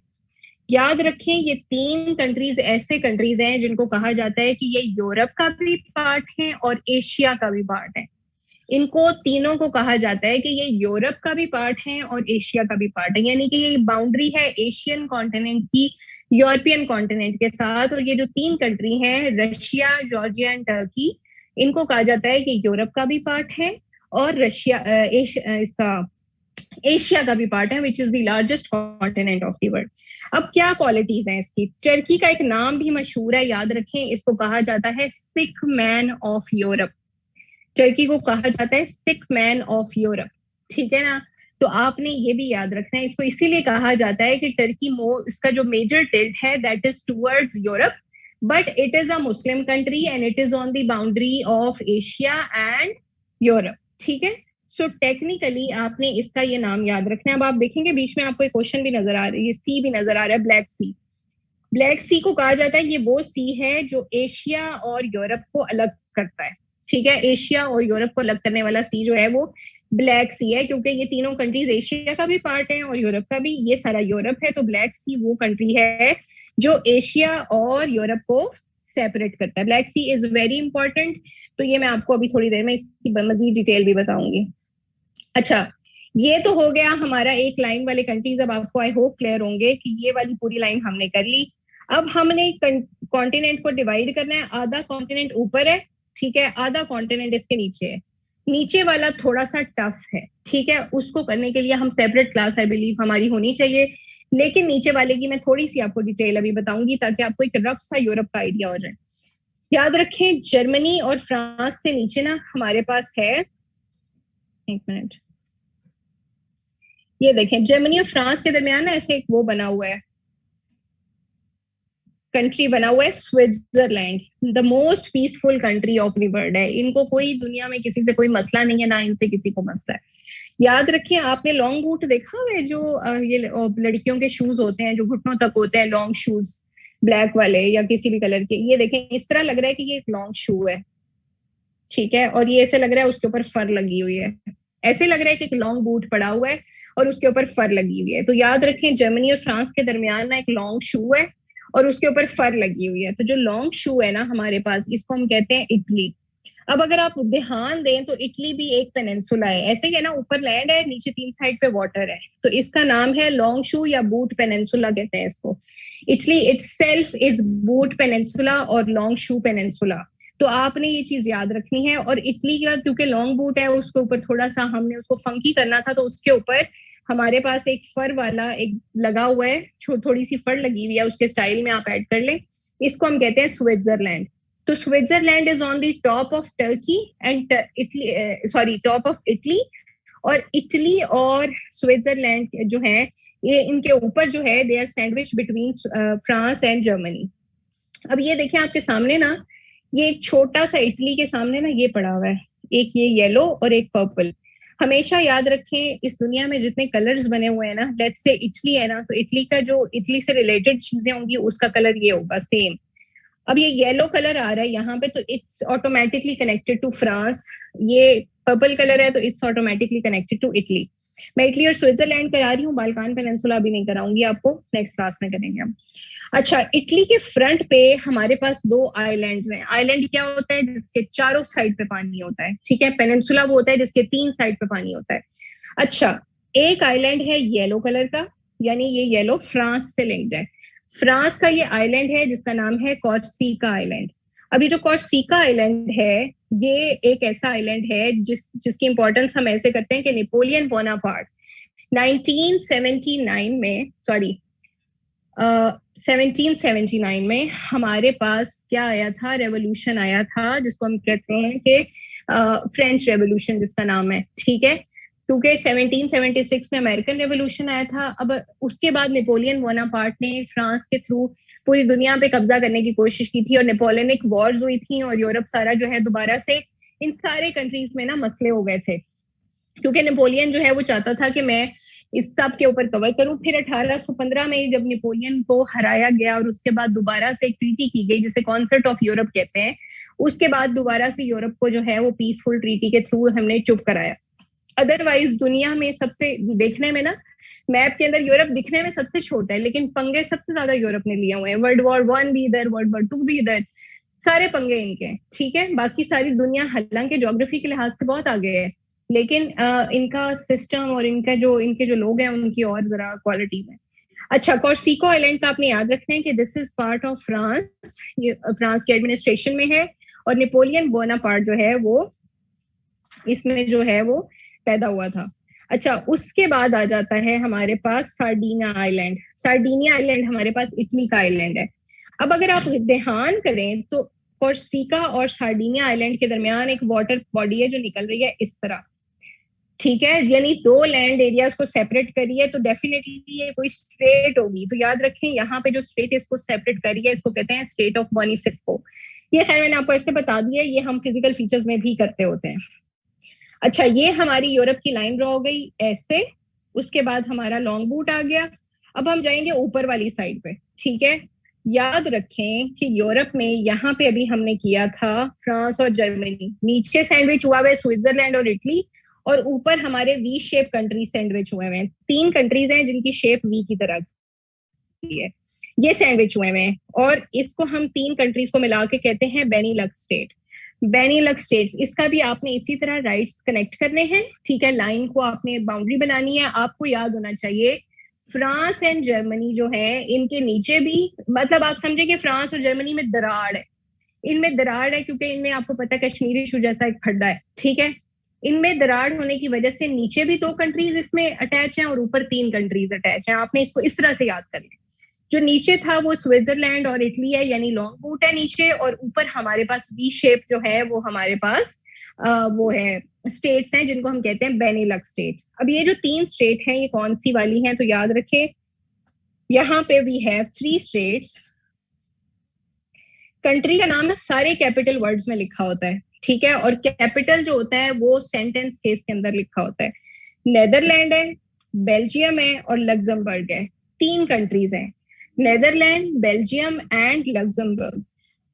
S1: याद रखें ये 3 कंट्रीज ऐसे कंट्रीज हैं जिनको कहा जाता है कि ये यूरोप का भी पार्ट है और एशिया का भी पार्ट है। इनको तीनों को कहा जाता है कि ये यूरोप का भी पार्ट है और एशिया का भी पार्ट है, यानी कि ये बाउंड्री है एशियन कॉन्टिनेंट की यूरोपियन कॉन्टिनेंट के साथ। और ये जो 3 कंट्री हैं, रशिया, जॉर्जिया एंड टर्की, इनको कहा जाता है कि यूरोप का भी पार्ट है और रशिया इसका एशिया का भी पार्ट है, which is the largest continent of the world. अब क्या क्वालिटीज हैं इसकी? टर्की का एक नाम भी मशहूर है, याद रखें, इसको कहा जाता है सिक मैन ऑफ यूरोप। टर्की को कहा जाता है सिक मैन ऑफ यूरोप, ठीक है ना। तो आपने ये भी याद रखना है, इसको इसीलिए कहा जाता है कि टर्की इसका जो मेजर टिल्ट है that is towards Europe, but it is a Muslim country and it is on the boundary of Asia and Europe, ठीक है। सो टेक्निकली आपने इसका ये नाम याद रखना है। अब आप देखेंगे बीच में आपको एक क्वेश्चन भी नजर आ रही है, सी भी नजर आ रहा है, ब्लैक सी। ब्लैक सी को कहा जाता है, ये वो सी है जो एशिया और यूरोप को अलग करता है, ठीक है। एशिया और यूरोप को अलग करने वाला सी जो है वो ब्लैक सी है, क्योंकि ये तीनों कंट्रीज एशिया का भी पार्ट है और यूरोप का भी, ये सारा यूरोप है। तो ब्लैक सी वो कंट्री है जो एशिया और यूरोप को सेपरेट करता है। Black Sea is very important, तो ये मैं आपको अभी थोड़ी देर में इसकी मजीद डिटेल भी बताऊंगी। अच्छा, ये तो हो गया हमारा एक लाइन वाले कंट्रीज। अब आपको आई होप क्लियर होंगे कि ये वाली पूरी लाइन हमने कर ली। अब हमने कॉन्टिनेंट को डिवाइड करना है, आधा कॉन्टिनेंट ऊपर है, ठीक है, आधा कॉन्टिनेंट इसके नीचे है। नीचे वाला थोड़ा सा टफ है, ठीक है, उसको करने के लिए हम सेपरेट क्लास आई बिलीव हमारी होनी चाहिए, लेकिन नीचे वाले की मैं थोड़ी सी आपको डिटेल अभी बताऊंगी ताकि आपको एक रफ सा यूरोप का आइडिया हो जाए। याद रखें, जर्मनी और फ्रांस से नीचे ना हमारे पास है, एक मिनट, ये देखें, जर्मनी और फ्रांस के दरमियान ना ऐसे एक वो बना हुआ है, कंट्री बना हुआ है Switzerland, the most peaceful country of the world है। इनको कोई दुनिया में किसी से कोई मसला नहीं है, ना इनसे किसी को मसला है। याद रखें, आपने लॉन्ग बूट देखा हुआ है, जो ये लड़कियों के शूज होते हैं जो घुटनों तक होते हैं, लॉन्ग शूज, ब्लैक वाले या किसी भी कलर के। ये देखें, इस तरह लग रहा है कि ये एक लॉन्ग शू है, ठीक है, और ये ऐसे लग रहा है उसके ऊपर फर लगी हुई है, ऐसे लग रहा है कि एक लॉन्ग बूट पड़ा हुआ है और उसके ऊपर फर लगी हुई है। तो याद रखें, जर्मनी और फ्रांस के दरमियान ना एक लॉन्ग शू है और उसके ऊपर फर लगी हुई है। तो जो लॉन्ग शू है ना हमारे पास, इसको हम कहते हैं इटली। अब अगर आप ध्यान दें तो इटली भी एक पेनिनसुला है, ऐसे ही है ना, ऊपर लैंड है, नीचे 3 साइड पे वाटर है, तो इसका नाम है लॉन्ग शू या बूट पेनिनसुला कहते हैं इसको। Italy itself is boot peninsula और लॉन्ग शू पेनिनसुला। तो आपने ये चीज याद रखनी है। और इटली का क्योंकि लॉन्ग बूट है, उसके ऊपर थोड़ा सा हमने उसको फंकी करना था, तो उसके ऊपर हमारे पास एक फर वाला एक लगा हुआ है, थोड़ी सी फर लगी हुई है, उसके स्टाइल में आप ऐड कर लें। इसको हम कहते हैं स्विट्जरलैंड। तो Switzerland is on the top of Turkey and Italy, sorry, top of Italy, और इटली और स्विट्जरलैंड जो है ये इनके ऊपर जो है they are sandwich between France and Germany. अब ये देखें आपके सामने ना, ये एक छोटा सा इटली के सामने ना ये पड़ा हुआ है, एक ये येलो और एक पर्पल। हमेशा याद रखें, इस दुनिया में जितने कलर्स बने हुए हैं ना, लेट्स से इटली है ना, तो इटली का जो इटली से रिलेटेड चीजें होंगी उसका कलर ये होगा सेम। अब ये येलो कलर आ रहा है यहाँ पे, तो it's automatically connected to France. ये पर्पल कलर है तो it's automatically connected to Italy. मैं इटली और स्विट्जरलैंड करा रही हूँ, बाल्कान पेनिनसुला अभी नहीं कराऊंगी आपको, नेक्स्ट क्लास में करेंगे हम। अच्छा, इटली के फ्रंट पे हमारे पास 2 आइलैंड्स हैं। आइलैंड क्या होता है? जिसके चारों साइड पे पानी होता है, ठीक है। पेनिनसुला वो होता है जिसके 3 साइड पे पानी होता है। अच्छा, एक आइलैंड है येलो कलर का, यानी ये येलो फ्रांस से लिंक्ड है। फ्रांस का ये आइलैंड है जिसका नाम है कॉर्सिका आइलैंड। अभी जो कॉर्सिका आइलैंड है ये एक ऐसा आइलैंड है जिसकी इंपॉर्टेंस हम ऐसे करते हैं कि नेपोलियन बोनापार्ट 1979 में, सॉरी 1779 में हमारे पास क्या आया था, रेवोल्यूशन आया था, जिसको हम कहते हैं कि फ्रेंच रेवोल्यूशन जिसका नाम है, ठीक है। क्योंकि 1776 में अमेरिकन रेवोल्यूशन आया था। अब उसके बाद नेपोलियन बोनापार्ट ने फ्रांस के थ्रू पूरी दुनिया पे कब्जा करने की कोशिश की थी और नेपोलियनिक वॉर्स हुई थी और यूरोप सारा जो है दोबारा से इन सारे कंट्रीज में ना मसले हो गए थे, क्योंकि नेपोलियन जो है वो चाहता था कि मैं इस सब के ऊपर कवर करूं। फिर 1815 में जब नेपोलियन को हराया गया और उसके बाद दोबारा से एक ट्रीटी की गई जिसे कॉन्सर्ट ऑफ यूरोप कहते हैं, उसके बाद दोबारा से यूरोप को जो है वो पीसफुल ट्रीटी के थ्रू हमने चुप कराया। अदरवाइज दुनिया में सबसे देखने में ना मैप के अंदर यूरोप दिखने में सबसे छोटा है, लेकिन पंगे सबसे ज्यादा यूरोप ने लिए हुए हैं। वर्ल्ड वॉर 1 भी इधर, वर्ल्ड वॉर 2 भी इधर, सारे पंगे इनके, ठीक है। बाकी सारी दुनिया हालांकि ज्योग्राफी के लिहाज से बहुत आगे है, लेकिन इनका सिस्टम और इनके जो लोग हैं उनकी और जरा क्वालिटी में। अच्छा, कॉर्सिको आइलैंड का आपने याद रखना है कि this is part of France, ये फ्रांस के एडमिनिस्ट्रेशन में है और नेपोलियन बोनापार्ट जो है वो इसमें जो है वो पैदा हुआ था। अच्छा, उसके बाद आ जाता है हमारे पास सार्डिनिया आइलैंड। सार्डिनिया आइलैंड हमारे पास इटली का आइलैंड है। अब अगर आप ध्यान करें तो कॉर्सिका और सार्डिनिया आइलैंड के दरमियान एक वाटर बॉडी है जो निकल रही है इस तरह, ठीक है। यानी दो लैंड एरियाज को सेपरेट करी है, तो डेफिनेटली ये कोई स्ट्रेट होगी। तो याद रखें यहाँ पे जो स्ट्रेट इसको सेपरेट करी है इसको कहते हैं स्ट्रेट ऑफ बोनीसेस्को। ये खैर मैंने आपको ऐसे बता दिया, ये हम फिजिकल फीचर्स में भी करते होते हैं। अच्छा, ये हमारी यूरोप की लाइन ड्रॉ हो गई ऐसे, उसके बाद हमारा लॉन्ग बूट आ गया। अब हम जाएंगे ऊपर वाली साइड पे, ठीक है। याद रखें कि यूरोप में यहाँ पे अभी हमने किया था फ्रांस और जर्मनी, नीचे सैंडविच हुआ है स्विट्जरलैंड और इटली, और ऊपर हमारे वी शेप कंट्री सैंडविच हुए हैं। 3 कंट्रीज हैं जिनकी शेप वी की तरह की है, ये सैंडविच हुए हैं। और इसको हम 3 कंट्रीज को मिला के कहते हैं बेनीलक्स स्टेट। बेनीलक्स स्टेट्स, इसका भी आपने इसी तरह राइट्स कनेक्ट करने हैं, ठीक है। लाइन को आपने बाउंड्री बनानी है। आपको याद होना चाहिए फ्रांस एंड जर्मनी जो है इनके नीचे भी, मतलब आप समझे कि फ्रांस और जर्मनी में दरार है, इनमें दरार है क्योंकि इनमें आपको पता है कश्मीरी इशू जैसा एक खड्डा है, ठीक है। इनमें दरार होने की वजह से नीचे भी 2 कंट्रीज इसमें अटैच हैं और ऊपर 3 कंट्रीज अटैच हैं। आपने इसको इस तरह से याद कर लिया। जो नीचे था वो स्विट्जरलैंड और इटली है, यानी लॉन्ग बूट है नीचे, और ऊपर हमारे पास वी शेप जो है वो हमारे पास वो है स्टेट्स हैं जिनको हम कहते हैं बेनीलक्स स्टेट। अब ये जो 3 स्टेट हैं ये कौन सी वाली हैं, तो याद रखें यहाँ पे वी हैव 3 स्टेट्स। कंट्री का नाम सारे कैपिटल वर्ड्स में लिखा होता है, ठीक है, और कैपिटल जो होता है वो सेंटेंस केस के अंदर लिखा होता है। नेदरलैंड है, बेल्जियम है और लग्जमबर्ग है। 3 कंट्रीज हैं, नेदरलैंड, बेल्जियम एंड लग्जमबर्ग।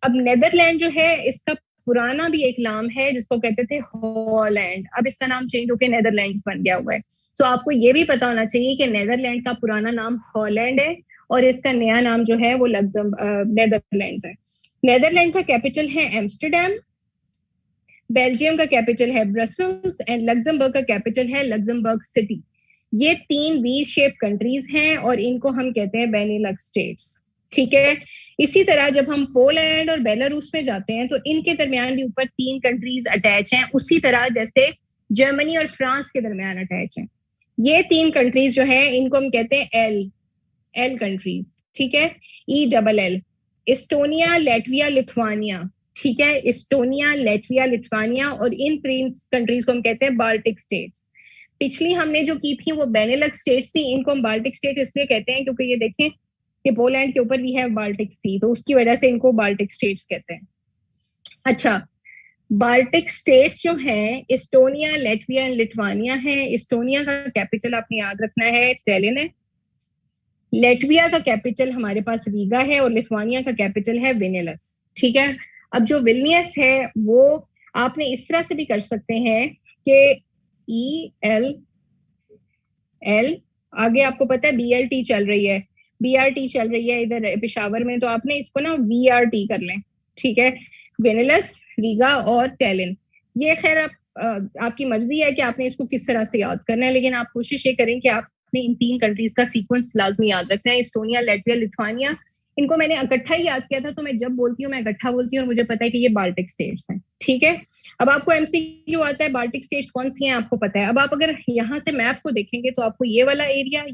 S1: अब नेदरलैंड जो है इसका पुराना भी एक नाम है जिसको कहते थे हॉलैंड, अब इसका नाम चेंज होकर नेदरलैंड्स बन गया हुआ है। तो आपको ये भी पता होना चाहिए कि नेदरलैंड का पुराना नाम हॉलैंड है और इसका नया नाम जो है वो नेदरलैंड्स है। नेदरलैंड का कैपिटल है एम्स्टरडैम, बेल्जियम का कैपिटल है ब्रसल्स एंड लग्जमबर्ग का कैपिटल है लग्जमबर्ग सिटी। ये 3 वी शेप कंट्रीज हैं और इनको हम कहते हैं बेनीलक्स स्टेट्स, ठीक है। इसी तरह जब हम पोलैंड और बेलारूस में जाते हैं तो इनके दरमियान भी ऊपर 3 कंट्रीज अटैच हैं, उसी तरह जैसे जर्मनी और फ्रांस के दरमियान अटैच हैं। ये 3 कंट्रीज जो है इनको हम कहते हैं एल कंट्रीज, ठीक है, ELL। एस्टोनिया, लैटविया, लिथुआनिया, ठीक है, एस्टोनिया, लैटविया, लिथुआनिया, और इन 3 कंट्रीज को हम कहते हैं बाल्टिक स्टेट्स। पिछली हमने जो की थी वो बेनेलक्स स्टेट्स थी, इनको हम बाल्टिक स्टेट इसलिए कहते हैं क्योंकि ये देखें कि पोलैंड के ऊपर भी है बाल्टिक सी, तो उसकी वजह से इनको बाल्टिक स्टेट्स कहते हैं। अच्छा, बाल्टिक स्टेट्स जो हैं एस्टोनिया, लैटविया एंड लिथुआनिया है। एस्टोनिया का कैपिटल आपने याद रखना है टैलिन है, लैटविया का कैपिटल हमारे पास रीगा है और लिथुआनिया का कैपिटल है विनिलस, ठीक है। अब जो विल्नियस है वो आपने इस तरह से भी कर सकते हैं कि ELL, आगे आपको पता है BRT चल रही है, BRT चल रही है इधर पेशावर में, तो आपने इसको ना VRT कर लें, ठीक है। विनिलस, रीगा और टैलिन। ये खैर आपकी मर्जी है कि आपने इसको किस तरह से याद करना है, लेकिन आप कोशिश ये करें कि आपने इन 3 कंट्रीज का सीक्वेंस लाजमी याद रखना है। एस्टोनिया, लैटविया, लिथुआनिया, इनको मैंने इकट्ठा ही याद किया था, तो मैं जब बोलती हूँ मैं इकट्ठा बोलती हूँ और मुझे पता है कि ये बाल्टिक स्टेट्स हैं, ठीक है। अब आपको MCQ आता है बाल्टिक स्टेट्स कौन सी हैं आपको पता है। अब आप अगर यहाँ से मैप को देखेंगे तो आपको ये वाला एरिया,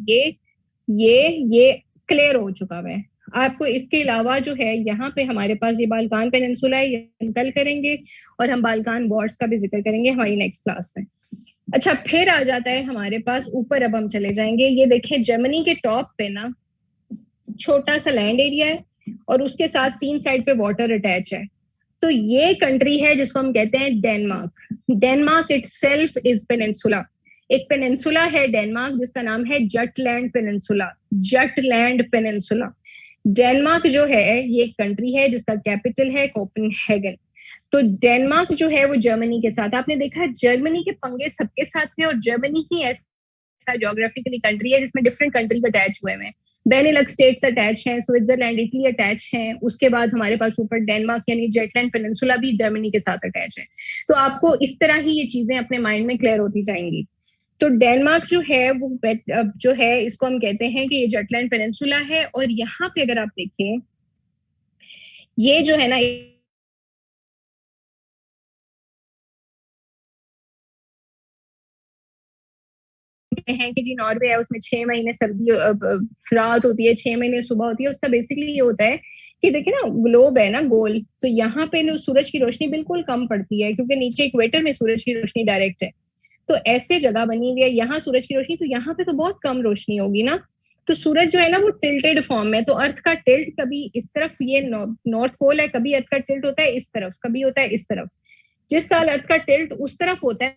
S1: ये क्लियर हो चुका है। आपको इसके अलावा जो है यहाँ पे हमारे पास ये बाल्कान पेनिनसुला है, ये हम कल करेंगे, और हम बाल्कान बॉर्ड्स का भी जिक्र करेंगे हमारी नेक्स्ट क्लास में। अच्छा, फिर आ जाता है हमारे पास ऊपर, अब हम चले जाएंगे। ये देखें, जर्मनी के टॉप पे ना छोटा सा लैंड एरिया है और उसके साथ 3 साइड पे वाटर अटैच है। तो ये कंट्री है जिसको हम कहते हैं Denmark. Denmark itself is peninsula. एक पेनिनसुला है डेनमार्क जिसका नाम है Jutland peninsula. Jutland peninsula. Denmark जो है ये एक कंट्री है जिसका कैपिटल है कोपेनहेगन। तो डेनमार्क जो है वो जर्मनी के साथ, आपने देखा जर्मनी के पंगे सबके साथ थे, और जर्मनी ही ऐसा ज्योग्राफिकली कंट्री है जिसमें डिफरेंट कंट्रीज अटैच हुए हैं। बेनेलक्स स्टेट्स अटैच हैं, स्विट्जरलैंड, इटली अटैच हैं, उसके बाद हमारे पास ऊपर डेनमार्क यानी जेटलैंड पेनिनसुला भी जर्मनी के साथ अटैच है। तो आपको इस तरह ही ये चीजें अपने माइंड में क्लियर होती जाएंगी। तो डेनमार्क जो है वो जो है इसको हम कहते हैं कि ये जटलैंड पेनिनसुला है। और यहाँ पे अगर आप देखें, ये जो है ना हैं कि जी नॉर्वे है, उसमें 6 महीने सर्दी रात होती है, 6 महीने सुबह होती है। उसका बेसिकली ये होता है कि देखिए ना, ग्लोब है ना गोल, तो यहाँ पे ना सूरज की रोशनी बिल्कुल कम पड़ती है क्योंकि नीचे इक्वेटर में सूरज की रोशनी डायरेक्ट है। तो ऐसे जगह बनी हुई है, यहाँ सूरज की रोशनी, तो यहाँ पे तो बहुत कम रोशनी होगी ना। तो सूरज जो है ना वो टिल्टेड फॉर्म में, तो अर्थ का टिल्ट कभी इस तरफ, ये नॉर्थ पोल है, कभी अर्थ का टिल्ट होता है इस तरफ, कभी होता है इस तरफ। जिस साल अर्थ का टिल्ट उस तरफ होता है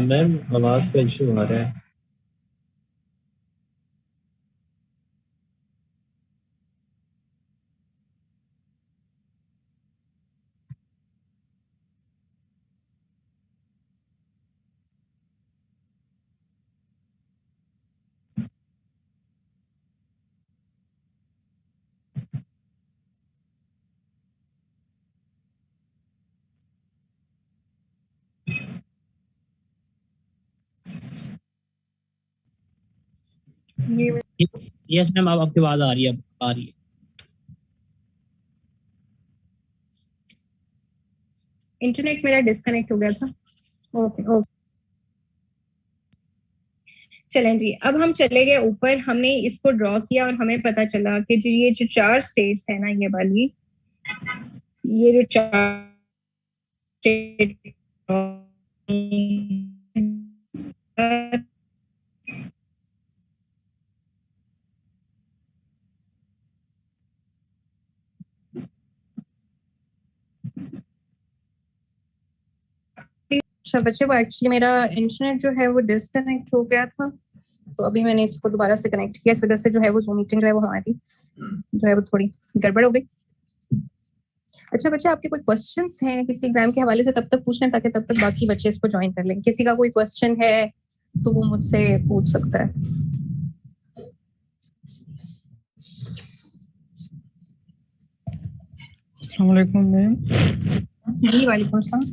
S5: मैम आवाज का इशू आ रहा है।
S6: यस मैम, अब आपकी आवाज आ रही है, आ रही है।
S1: इंटरनेट मेरा डिस्कनेक्ट हो गया था। ओके ओके, चलें जी, अब हम चले गए ऊपर, हमने इसको ड्रॉ किया और हमें पता चला कि जो ये जो 4 स्टेट्स है ना, ये वाली, ये जो 4 स्टेट अच्छा बच्चे, वो एक्चुअली मेरा इंटरनेट जो है वो डिस्कनेक्ट हो गया था, तो अभी मैंने इसको दोबारा से कनेक्ट किया। इस वजह से जो है वो जूम मीटिंग जो है वो हमारी जो है वो थोड़ी गड़बड़ हो गई। अच्छा बच्चे, आपके कोई क्वेश्चंस हैं किसी एग्जाम के हवाले से, तब तक पूछ लें ताकि तब तक बाकी बच्चे इसको ज्वाइन कर लें। किसी का कोई क्वेश्चन है तो वो मुझसे पूछ सकता है।
S7: अस्सलाम वालेकुम मैम।
S1: जी वालेकुम सलाम।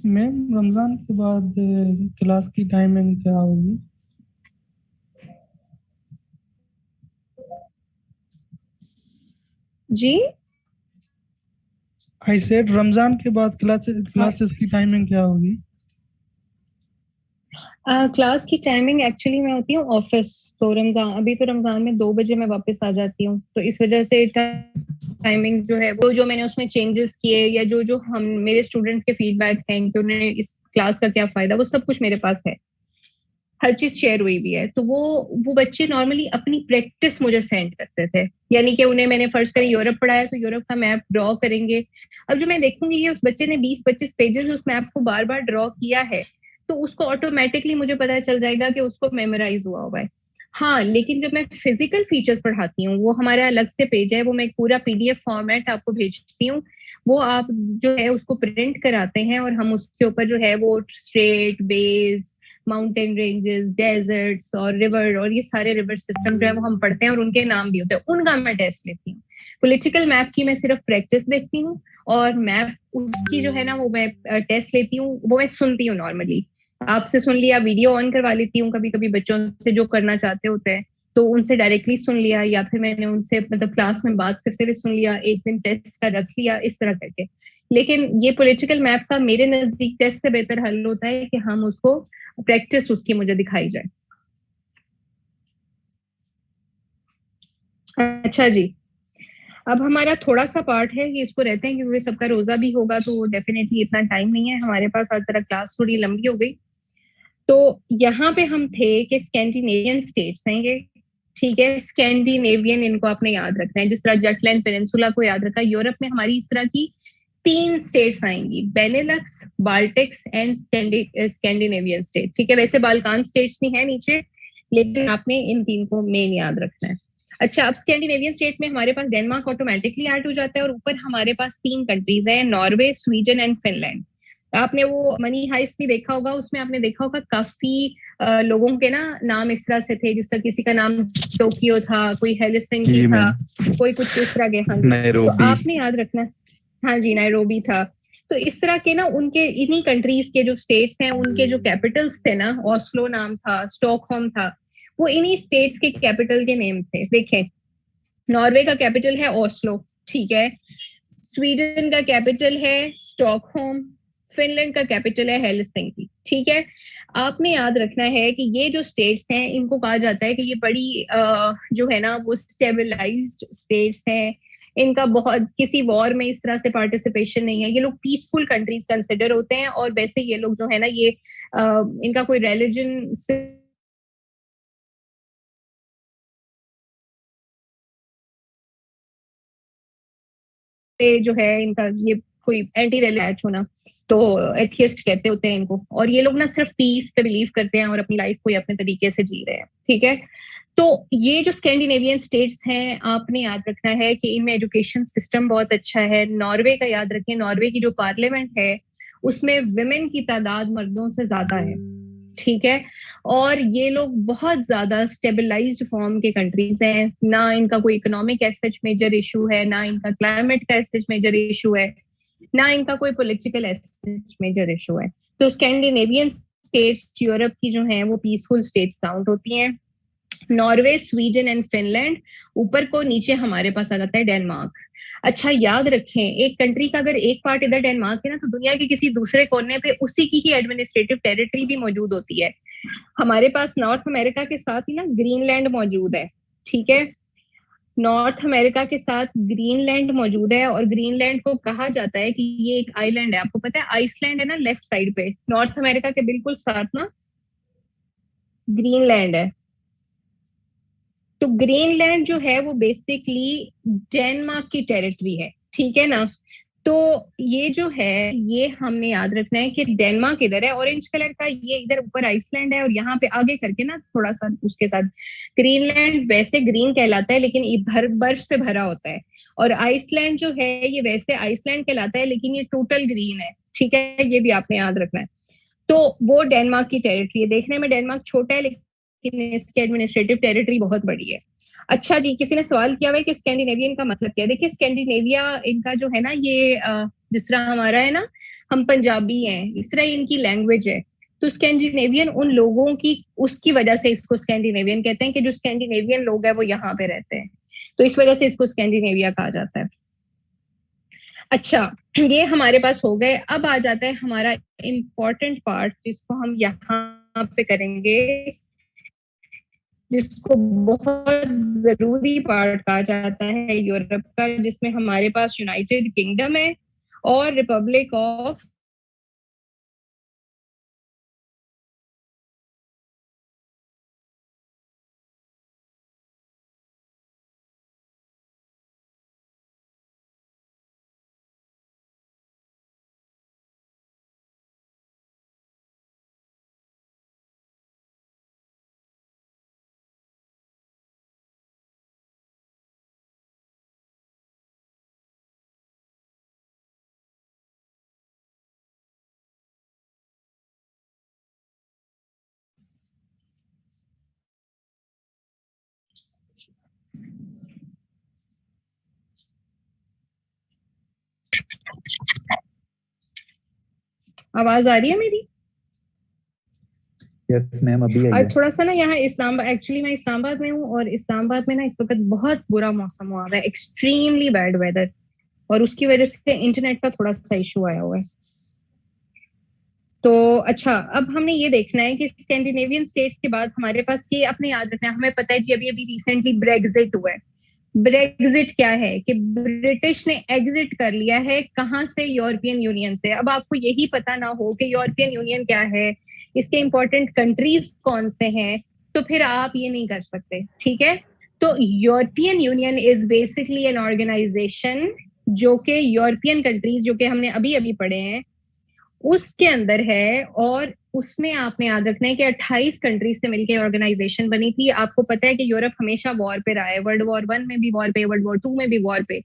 S7: मैम रमजान के बाद क्लास की टाइमिंग क्या होगी?
S1: जी
S7: आई सेड रमजान के बाद क्लासेस की टाइमिंग क्या होगी?
S1: क्लास की टाइमिंग एक्चुअली मैं होती हूँ ऑफिस, तो रमजान, अभी तो रमजान में 2 बजे मैं वापस आ जाती हूँ, तो इस वजह से टाइमिंग जो है वो जो मैंने उसमें चेंजेस किए या जो जो हम मेरे स्टूडेंट्स के फीडबैक हैं कि उन्हें इस क्लास का क्या फायदा, वो सब कुछ मेरे पास है, हर चीज शेयर हुई हुई है। तो वो बच्चे नॉर्मली अपनी प्रैक्टिस मुझे सेंड करते थे, यानी कि उन्हें मैंने फर्स्ट करें यूरोप पढ़ाया तो यूरोप का मैप ड्रॉ करेंगे। अब जो मैं देखूंगी ये उस बच्चे ने 20-25 पेजेस उस मैप को बार बार ड्रॉ किया है, तो उसको ऑटोमेटिकली मुझे पता चल जाएगा कि उसको मेमोराइज हुआ हुआ है। हाँ, लेकिन जब मैं फिजिकल फीचर्स पढ़ाती हूँ, वो हमारा अलग से पेज है, वो मैं पूरा PDF फॉर्मेट आपको भेजती हूँ, वो आप जो है उसको प्रिंट कराते हैं और हम उसके ऊपर जो है वो strait, bays, mountain ranges, deserts और रिवर, और ये सारे रिवर सिस्टम जो है वो हम पढ़ते हैं और उनके नाम भी होते हैं, उनका मैं टेस्ट लेती हूँ। पॉलिटिकल मैप की मैं सिर्फ प्रैक्टिस देखती हूँ, और मैप उसकी जो है ना वो मैं टेस्ट लेती हूँ, वो मैं सुनती हूँ नॉर्मली। आपसे सुन लिया, वीडियो ऑन करवा लेती हूँ कभी कभी बच्चों से जो करना चाहते होते हैं, तो उनसे डायरेक्टली सुन लिया, या फिर मैंने उनसे मतलब क्लास में बात करते हुए सुन लिया, एक दिन टेस्ट का रख लिया, इस तरह करके। लेकिन ये पॉलिटिकल मैप का मेरे नजदीक टेस्ट से बेहतर हल होता है कि हम उसको प्रैक्टिस उसकी मुझे दिखाई जाए। अच्छा जी, अब हमारा थोड़ा सा पार्ट है कि इसको रहते हैं क्योंकि सबका रोजा भी होगा, तो डेफिनेटली इतना टाइम नहीं है हमारे पास, आज जरा क्लास थोड़ी लंबी हो गई। तो यहाँ पे हम थे कि स्कैंडिनेवियन स्टेट्स हैं ये, ठीक है। स्कैंडिनेवियन, इनको आपने याद रखना है, जिस तरह जटलैंड पेनिनसुला को याद रखा। यूरोप में हमारी इस तरह की 3 स्टेट्स आएंगी, Benelux, Baltics and Scandinavian state, ठीक है। वैसे बाल्कान स्टेट्स भी हैं नीचे, लेकिन आपने इन 3 को मेन याद रखना है। अच्छा, अब स्कैंडिनेवियन स्टेट में हमारे पास डेनमार्क ऑटोमेटिकली ऐड हो जाता है, और ऊपर हमारे पास 3 कंट्रीज है, नॉर्वे, स्वीडन एंड फिनलैंड। आपने वो मनी हाइस्ट भी देखा होगा, उसमें आपने देखा होगा काफी लोगों के ना नाम इस तरह से थे, जिस तरह किसी का नाम टोक्यो था, कोई हेलसिंकी था, कोई कुछ इस तरह के। हाँ जी, तो आपने याद रखना। हाँ जी, नायरोबी था। तो इस तरह के ना उनके इन्हीं कंट्रीज के जो स्टेट्स हैं, उनके जो कैपिटल्स थे ना, ऑस्लो नाम था, स्टॉकहोम था, वो इन्हीं स्टेट्स के कैपिटल के नेम थे। देखें, नॉर्वे का कैपिटल है ऑस्लो, ठीक है। स्वीडन का कैपिटल है स्टॉकहोम, फिनलैंड का कैपिटल है हेलसिंकी, ठीक है। आपने याद रखना है कि ये जो स्टेट्स हैं, इनको कहा जाता है कि ये बड़ी जो है ना वो स्टेबलाइज्ड स्टेट्स हैं, इनका बहुत किसी वॉर में इस तरह से पार्टिसिपेशन नहीं है, ये लोग पीसफुल कंट्रीज कंसिडर होते हैं। और वैसे ये लोग जो है ना ये इनका कोई रिलीजन से जो है इनका ये कोई एंटी रिलीजियस होना, तो एथियस्ट कहते होते हैं इनको। और ये लोग ना सिर्फ पीस पे बिलीव करते हैं और अपनी लाइफ को अपने तरीके से जी रहे हैं, ठीक है। तो ये जो स्कैंडिनेवियन स्टेट्स हैं, आपने याद रखना है कि इनमें एजुकेशन सिस्टम बहुत अच्छा है। नॉर्वे का याद रखें, नॉर्वे की जो पार्लियामेंट है उसमें विमेन की तादाद मर्दों से ज्यादा है, ठीक है। और ये लोग बहुत ज्यादा स्टेबलाइज्ड फॉर्म के कंट्रीज हैं, ना इनका कोई economic as such major issue है, ना इनका क्लाइमेट का एज सच मेजर इशू है, ना इनका कोई political as such major issue है। तो स्कैंडिनेवियन स्टेट्स यूरोप की जो हैं वो पीसफुल स्टेट्स काउंट होती हैं। नॉर्वे, स्वीडन एंड फिनलैंड ऊपर को, नीचे हमारे पास आ जाता है डेनमार्क। अच्छा, याद रखें, एक कंट्री का अगर एक पार्ट इधर डेनमार्क है ना, तो दुनिया के किसी दूसरे कोने पे उसी की ही एडमिनिस्ट्रेटिव टेरिटरी भी मौजूद होती है। हमारे पास नॉर्थ अमेरिका के साथ ही ना ग्रीनलैंड मौजूद है, ठीक है। नॉर्थ अमेरिका के साथ ग्रीनलैंड मौजूद है, और ग्रीनलैंड को कहा जाता है कि ये एक आइलैंड है। आपको पता है आइसलैंड है ना लेफ्ट साइड पे, नॉर्थ अमेरिका के बिल्कुल साथ ना ग्रीनलैंड है। तो ग्रीनलैंड जो है वो बेसिकली डेनमार्क की टेरिटरी है, ठीक है ना। तो ये जो है ये हमने याद रखना है कि डेनमार्क इधर है ऑरेंज कलर का, ये इधर ऊपर आइसलैंड है, और यहाँ पे आगे करके ना थोड़ा सा उसके साथ ग्रीनलैंड वैसे ग्रीन कहलाता है लेकिन ये बर्फ से भरा होता है। और आइसलैंड जो है ये वैसे आइसलैंड कहलाता है लेकिन ये टोटल ग्रीन है, ठीक है। ये भी आपने याद रखना है। तो वो डेनमार्क की टेरिटरी है। देखने में डेनमार्क छोटा है लेकिन इसकी एडमिनिस्ट्रेटिव टेरिटरी बहुत बड़ी है। अच्छा जी, किसी ने सवाल किया हुआ है कि स्कैंडिनेवियन का मतलब क्या है। देखिए, स्कैंडिनेविया इनका जो है ना ये जिस तरह हमारा है ना, हम पंजाबी हैं, इस तरह इनकी लैंग्वेज है। तो स्कैंडिनेवियन उन लोगों की उसकी वजह से इसको स्कैंडिनेवियन कहते हैं कि जो स्कैंडिनेवियन लोग हैं वो यहाँ पे रहते हैं, तो इस वजह से इसको स्कैंडिनेविया कहा जाता है। अच्छा, ये हमारे पास हो गए। अब आ जाता है हमारा इम्पोर्टेंट पार्ट जिसको हम यहाँ पे करेंगे, जिसको बहुत जरूरी पार्ट कहा जाता है यूरोप का, जिसमें हमारे पास यूनाइटेड किंगडम है और रिपब्लिक ऑफ आवाज आ रही है मेरी?
S4: यस मैम, अभी आई
S1: और
S4: है।
S1: थोड़ा सा ना यहाँ इस्लामाबाद, एक्चुअली मैं इस्लामाबाद में हूँ और इस्लामाबाद में ना इस वक्त बहुत बुरा मौसम हुआ है, एक्सट्रीमली बैड वेदर, और उसकी वजह से इंटरनेट का थोड़ा सा इशू आया हुआ है। तो अच्छा, अब हमने ये देखना है कि स्कैंडिनेवियन स्टेट्स के बाद हमारे पास ये अपने याद रखना है, हमें पता है कि अभी अभी रिसेंटली ब्रेग्जिट हुआ है। ब्रेग्जिट क्या है कि ब्रिटिश ने एग्जिट कर लिया है कहाँ से? यूरोपियन यूनियन से। अब आपको यही पता ना हो कि यूरोपियन यूनियन क्या है, इसके इंपॉर्टेंट कंट्रीज कौन से हैं, तो फिर आप ये नहीं कर सकते, ठीक है? तो European Union is basically an organisation जो कि यूरोपियन कंट्रीज, जो कि हमने अभी अभी पढ़े हैं, उसके अंदर है। और उसमें आपने याद रखना है कि 28 कंट्रीज से मिलकर ऑर्गेनाइजेशन बनी थी। आपको पता है कि यूरोप हमेशा वॉर पे रहा है, वर्ल्ड वॉर 1 में भी वॉर पे, वर्ल्ड वॉर 2 में भी वॉर पे।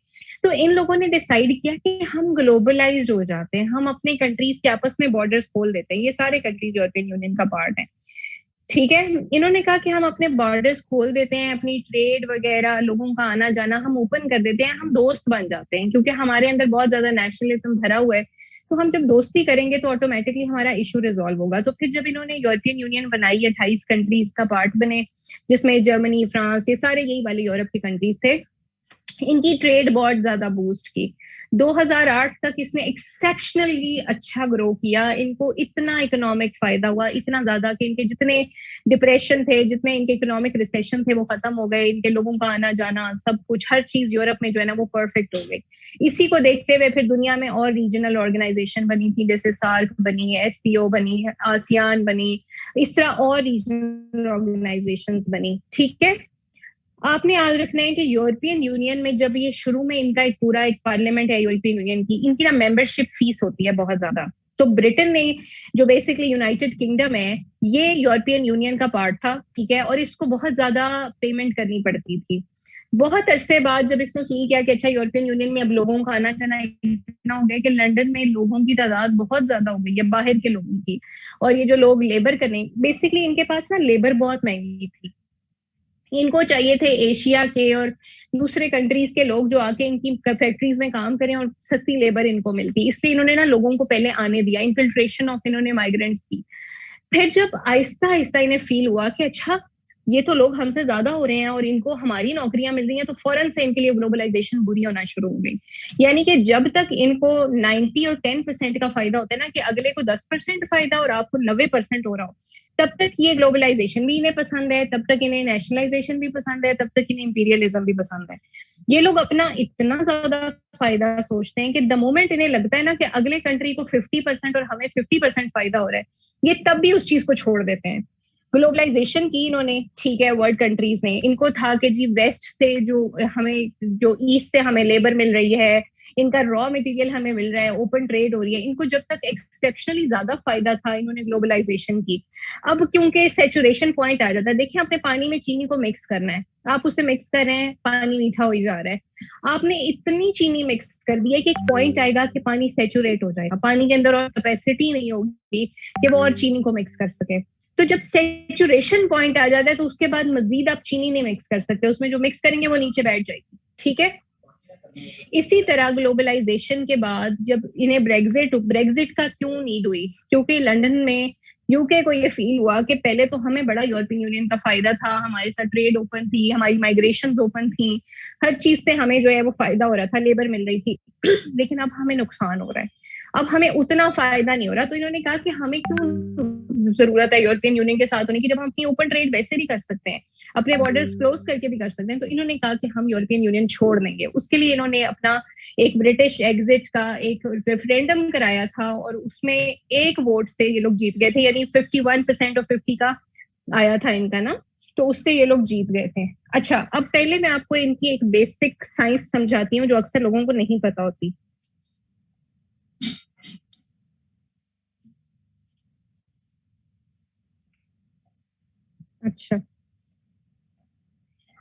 S1: तो इन लोगों ने डिसाइड किया कि हम ग्लोबलाइज्ड हो जाते हैं, हम अपने कंट्रीज के आपस में बॉर्डर्स खोल देते हैं। ये सारे कंट्रीज यूरोपियन यूनियन का पार्ट है, ठीक है? इन्होंने कहा कि हम अपने बॉर्डर्स खोल देते हैं, अपनी ट्रेड वगैरह, लोगों का आना जाना हम ओपन कर देते हैं, हम दोस्त बन जाते हैं, क्योंकि हमारे अंदर बहुत ज्यादा नेशनलिज्म भरा हुआ है। तो हम जब दोस्ती करेंगे तो ऑटोमेटिकली हमारा इशू रिजॉल्व होगा। तो फिर जब इन्होंने यूरोपियन यूनियन बनाई, 28 कंट्रीज का पार्ट बने, जिसमें जर्मनी, फ्रांस, ये सारे यही वाले यूरोप की कंट्रीज थे, इनकी ट्रेड बहुत ज्यादा बूस्ट की। 2008 तक इसने एक्सेप्शनली अच्छा ग्रो किया, इनको इतना इकोनॉमिक फायदा हुआ, इतना ज्यादा कि इनके जितने डिप्रेशन थे, जितने इनके इकोनॉमिक रिसेशन थे, वो खत्म हो गए। इनके लोगों का आना जाना, सब कुछ, हर चीज यूरोप में जो है ना वो परफेक्ट हो गई। इसी को देखते हुए फिर दुनिया में और रीजनल ऑर्गेनाइजेशन बनी थी, जैसे सार्क बनी, एससीओ बनी, आसियान बनी, इस तरह और रीजनल ऑर्गेनाइजेशंस बनी, ठीक है? आपने याद रखना है कि यूरोपियन यूनियन में जब ये शुरू में इनका एक पूरा एक पार्लियामेंट है यूरोपियन यूनियन की, इनकी ना मेंबरशिप फीस होती है बहुत ज्यादा। तो ब्रिटेन ने, जो बेसिकली यूनाइटेड किंगडम है, ये यूरोपियन यूनियन का पार्ट था, ठीक है? और इसको बहुत ज्यादा पेमेंट करनी पड़ती थी। बहुत अरसे बाद जब इसने फील किया कि अच्छा यूरोपियन यूनियन में अब लोगों का आना जाना इतना हो गया कि लंदन में लोगों की तादाद बहुत ज्यादा हो गई है, बाहर के लोगों की। और ये जो लोग लेबर करने, बेसिकली इनके पास ना लेबर बहुत महंगी थी, इनको चाहिए थे एशिया के और दूसरे कंट्रीज के लोग जो आके इनकी फैक्ट्रीज में काम करें और सस्ती लेबर इनको मिलती, इसलिए इन्होंने ना लोगों को पहले आने दिया, इन्फिल्ट्रेशन ऑफ इन्होंने माइग्रेंट्स की। फिर जब आहिस्ता आहिस्ता इन्हें फील हुआ कि अच्छा ये तो लोग हमसे ज्यादा हो रहे हैं और इनको हमारी नौकरियां मिल रही हैं, तो फौरन से इनके लिए ग्लोबलाइजेशन बुरी होना शुरू हो गई। यानी कि जब तक इनको 90 और 10% का फायदा होता है ना, कि अगले को 10% फायदा और आपको 90% हो रहा हो, तब तक ये ग्लोबलाइजेशन भी इन्हें पसंद है, तब तक इन्हें नेशनलाइजेशन भी पसंद है, तब तक इन्हें इंपीरियलिज्म भी पसंद है। ये लोग अपना इतना ज्यादा फायदा सोचते हैं कि द मोमेंट इन्हें लगता है ना कि अगले कंट्री को 50% और हमें 50% फायदा हो रहा है, ये तब भी उस चीज को छोड़ देते हैं। ग्लोबलाइजेशन की इन्होंने, ठीक है, वर्ल्ड कंट्रीज ने, इनको था कि जी वेस्ट से जो हमें, जो ईस्ट से हमें लेबर मिल रही है, इनका रॉ मटेरियल हमें मिल रहा है, ओपन ट्रेड हो रही है, इनको जब तक एक्सेप्शनली ज्यादा फायदा था, इन्होंने ग्लोबलाइजेशन की। अब क्योंकि सेचुरेशन पॉइंट आ जाता है, देखिए आपने पानी में चीनी को मिक्स करना है, आप उसे मिक्स कर रहे हैं, पानी मीठा हो ही जा रहा है। आपने इतनी चीनी मिक्स कर दी है कि एक पॉइंट आएगा कि पानी सेचुरेट हो जाएगा, पानी के अंदर और कैपेसिटी नहीं होगी कि वो और चीनी को मिक्स कर सके। तो जब सेचुरेशन पॉइंट आ जाता है तो उसके बाद मजीद आप चीनी नहीं मिक्स कर सकते, उसमें जो मिक्स करेंगे वो नीचे बैठ जाएगी, ठीक है? इसी तरह ग्लोबलाइजेशन के बाद जब इन्हें ब्रेग्जिट का क्यों नीड हुई, क्योंकि लंदन में यूके को ये फील हुआ कि पहले तो हमें बड़ा यूरोपियन यूनियन का फायदा था, हमारे साथ ट्रेड ओपन थी, हमारी माइग्रेशन ओपन थी, हर चीज से हमें जो है वो फायदा हो रहा था, लेबर मिल रही थी। लेकिन अब हमें नुकसान हो रहा है, अब हमें उतना फायदा नहीं हो रहा। तो इन्होंने कहा कि हमें क्यों जरूरत है यूरोपियन यूनियन के साथ होने की, जब हम अपनी ओपन ट्रेड वैसे भी कर सकते हैं, अपने बॉर्डर्स क्लोज करके भी कर सकते हैं। तो इन्होंने कहा कि हम यूरोपियन यूनियन छोड़ देंगे। उसके लिए इन्होंने अपना एक ब्रिटिश एग्जिट का एक रेफरेंडम कराया था और उसमें एक वोट से ये लोग जीत गए थे, यानी 51% और 50 का आया था इनका ना, तो उससे ये लोग जीत गए थे। अच्छा, अब पहले मैं आपको इनकी एक बेसिक साइंस समझाती हूँ जो अक्सर लोगों को नहीं पता होती। अच्छा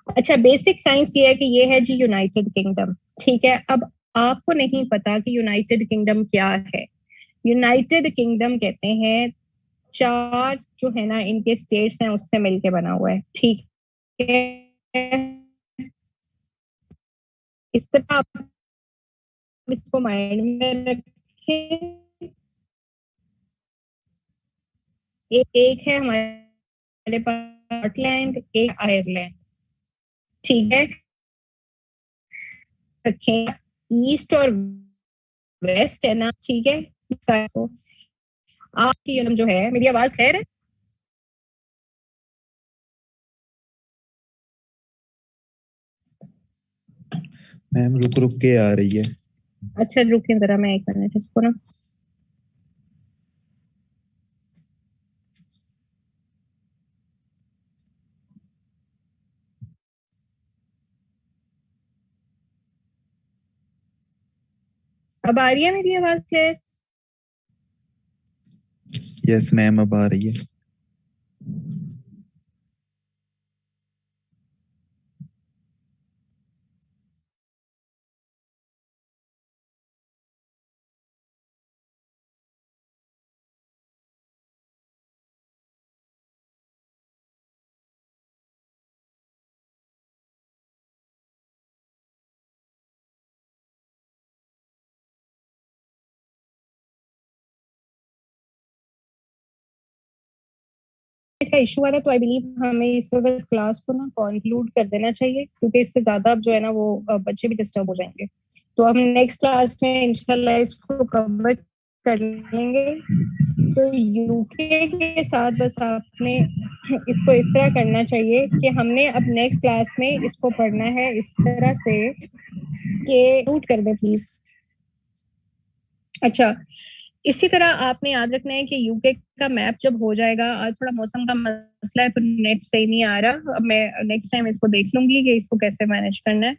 S1: अच्छा, बेसिक साइंस ये है कि ये है जी यूनाइटेड किंगडम, ठीक है? अब आपको नहीं पता कि यूनाइटेड किंगडम क्या है। यूनाइटेड किंगडम कहते हैं 4 जो है ना इनके स्टेट्स हैं उससे मिलके बना हुआ है, ठीक है? इस तरह आप इसको माइंड में रखें। एक है हमारे पास स्कॉटलैंड, एक आयरलैंड, ठीक है। रखें ईस्ट और वेस्ट है ना, ठीक है। तो आपकी यूनिट जो है, मेरी आवाज क्लियर है?
S5: मैम रुक रुक के आ रही है।
S1: अच्छा रुकिए जरा, मैं 1 मिनट इसको ना, अब आ रही है मेरी आवाज क्लियर?
S5: यस मैम अब आ रही है।
S1: का इशू आ रहा है, तो आई बिलीव हमें इस वक्त क्लास को ना कंक्लूड कर देना चाहिए, क्योंकि इससे ज्यादा अब जो है ना वो बच्चे भी डिस्टर्ब हो जाएंगे। तो हम नेक्स्ट क्लास में इंशाल्लाह इसको कवर कर लेंगे। तो यूके के साथ बस आपने इसको इस तरह करना चाहिए कि हमने अब नेक्स्ट क्लास में इसको पढ़ना है इस तरह से कि नोट कर दे प्लीज। अच्छा, इसी तरह आपने याद रखना है कि यूके का मैप जब हो जाएगा, आज थोड़ा मौसम का मसला है तो नेट सही नहीं आ रहा, अब मैं नेक्स्ट टाइम इसको देख लूंगी कि इसको कैसे मैनेज करना है।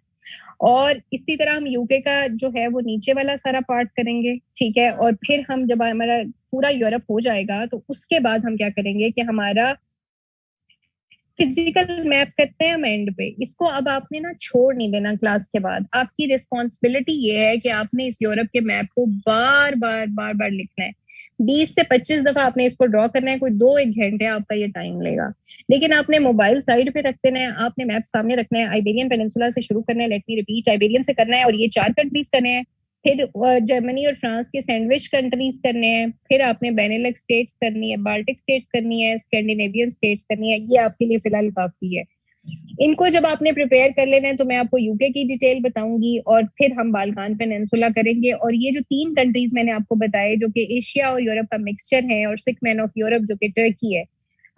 S1: और इसी तरह हम यूके का जो है वो नीचे वाला सारा पार्ट करेंगे, ठीक है। और फिर हम जब हमारा पूरा यूरोप हो जाएगा तो उसके बाद हम क्या करेंगे कि हमारा फिजिकल मैप करते हैं हम एंड पे। इसको अब आपने ना छोड़ नहीं देना क्लास के बाद। आपकी रिस्पॉन्सिबिलिटी ये है कि आपने इस यूरोप के मैप को बार बार बार बार लिखना है। 20 से 25 दफा आपने इसको ड्रॉ करना है। कोई 2-1 घंटे आपका ये टाइम लेगा, लेकिन आपने मोबाइल साइड पे रख देना है, आपने मैप सामने रखना है। आइबेरियन पेनिनसुला से शुरू करना है, लेट मी रिपीट, आइबेरियन से करना है और ये 4 कंट्रीज करने हैं। फिर जर्मनी और फ्रांस के सैंडविच कंट्रीज करने हैं। फिर आपने बेनेलक्स स्टेट्स करनी है, बाल्टिक स्टेट्स करनी है, स्कैंडिनेवियन स्टेट्स करनी है। ये आपके लिए फिलहाल काफी है। इनको जब आपने प्रिपेयर कर लेना है तो मैं आपको यूके की डिटेल बताऊंगी और फिर हम बाल्कान पेनिनसुला करेंगे। और ये जो 3 कंट्रीज मैंने आपको बताए जो कि एशिया और यूरोप का मिक्सचर है, और सिक मैन ऑफ यूरोप जो कि टर्की है,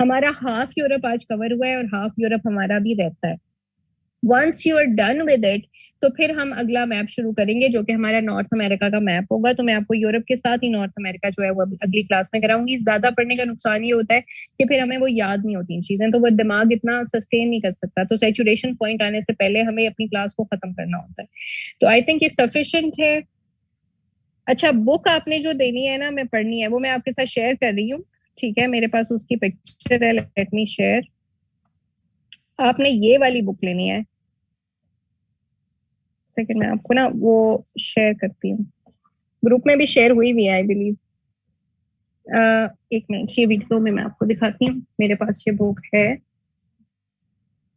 S1: हमारा हाफ यूरोप आज कवर हुआ है और हाफ यूरोप हमारा भी रहता है। Once you are done with it तो फिर हम अगला मैप शुरू करेंगे जो कि हमारा नॉर्थ अमेरिका का मैप होगा। तो मैं आपको यूरोप के साथ ही नॉर्थ अमेरिका जो है वो अगली क्लास में कराऊंगी। ज्यादा पढ़ने का नुकसान ये होता है कि फिर हमें वो याद नहीं होती चीजें, तो वो दिमाग इतना सस्टेन नहीं कर सकता। तो सैचुरेशन पॉइंट आने से पहले हमें अपनी क्लास को खत्म करना होता है। तो आई थिंक ये सफिशिएंट है। अच्छा, बुक आपने जो देनी है ना, मैं पढ़नी है, वो मैं आपके साथ शेयर कर रही हूँ, ठीक है। मेरे पास उसकी पिक्चर है, लेट मी शेयर। आपने ये वाली बुक लेनी है। सेकंड, मैं आपको ना वो शेयर करती हूँ, ग्रुप में भी शेयर हुई भी है आई बिलीव। 1 मिनट, ये वीडियो में मैं आपको दिखाती हूँ। मेरे पास ये बुक है,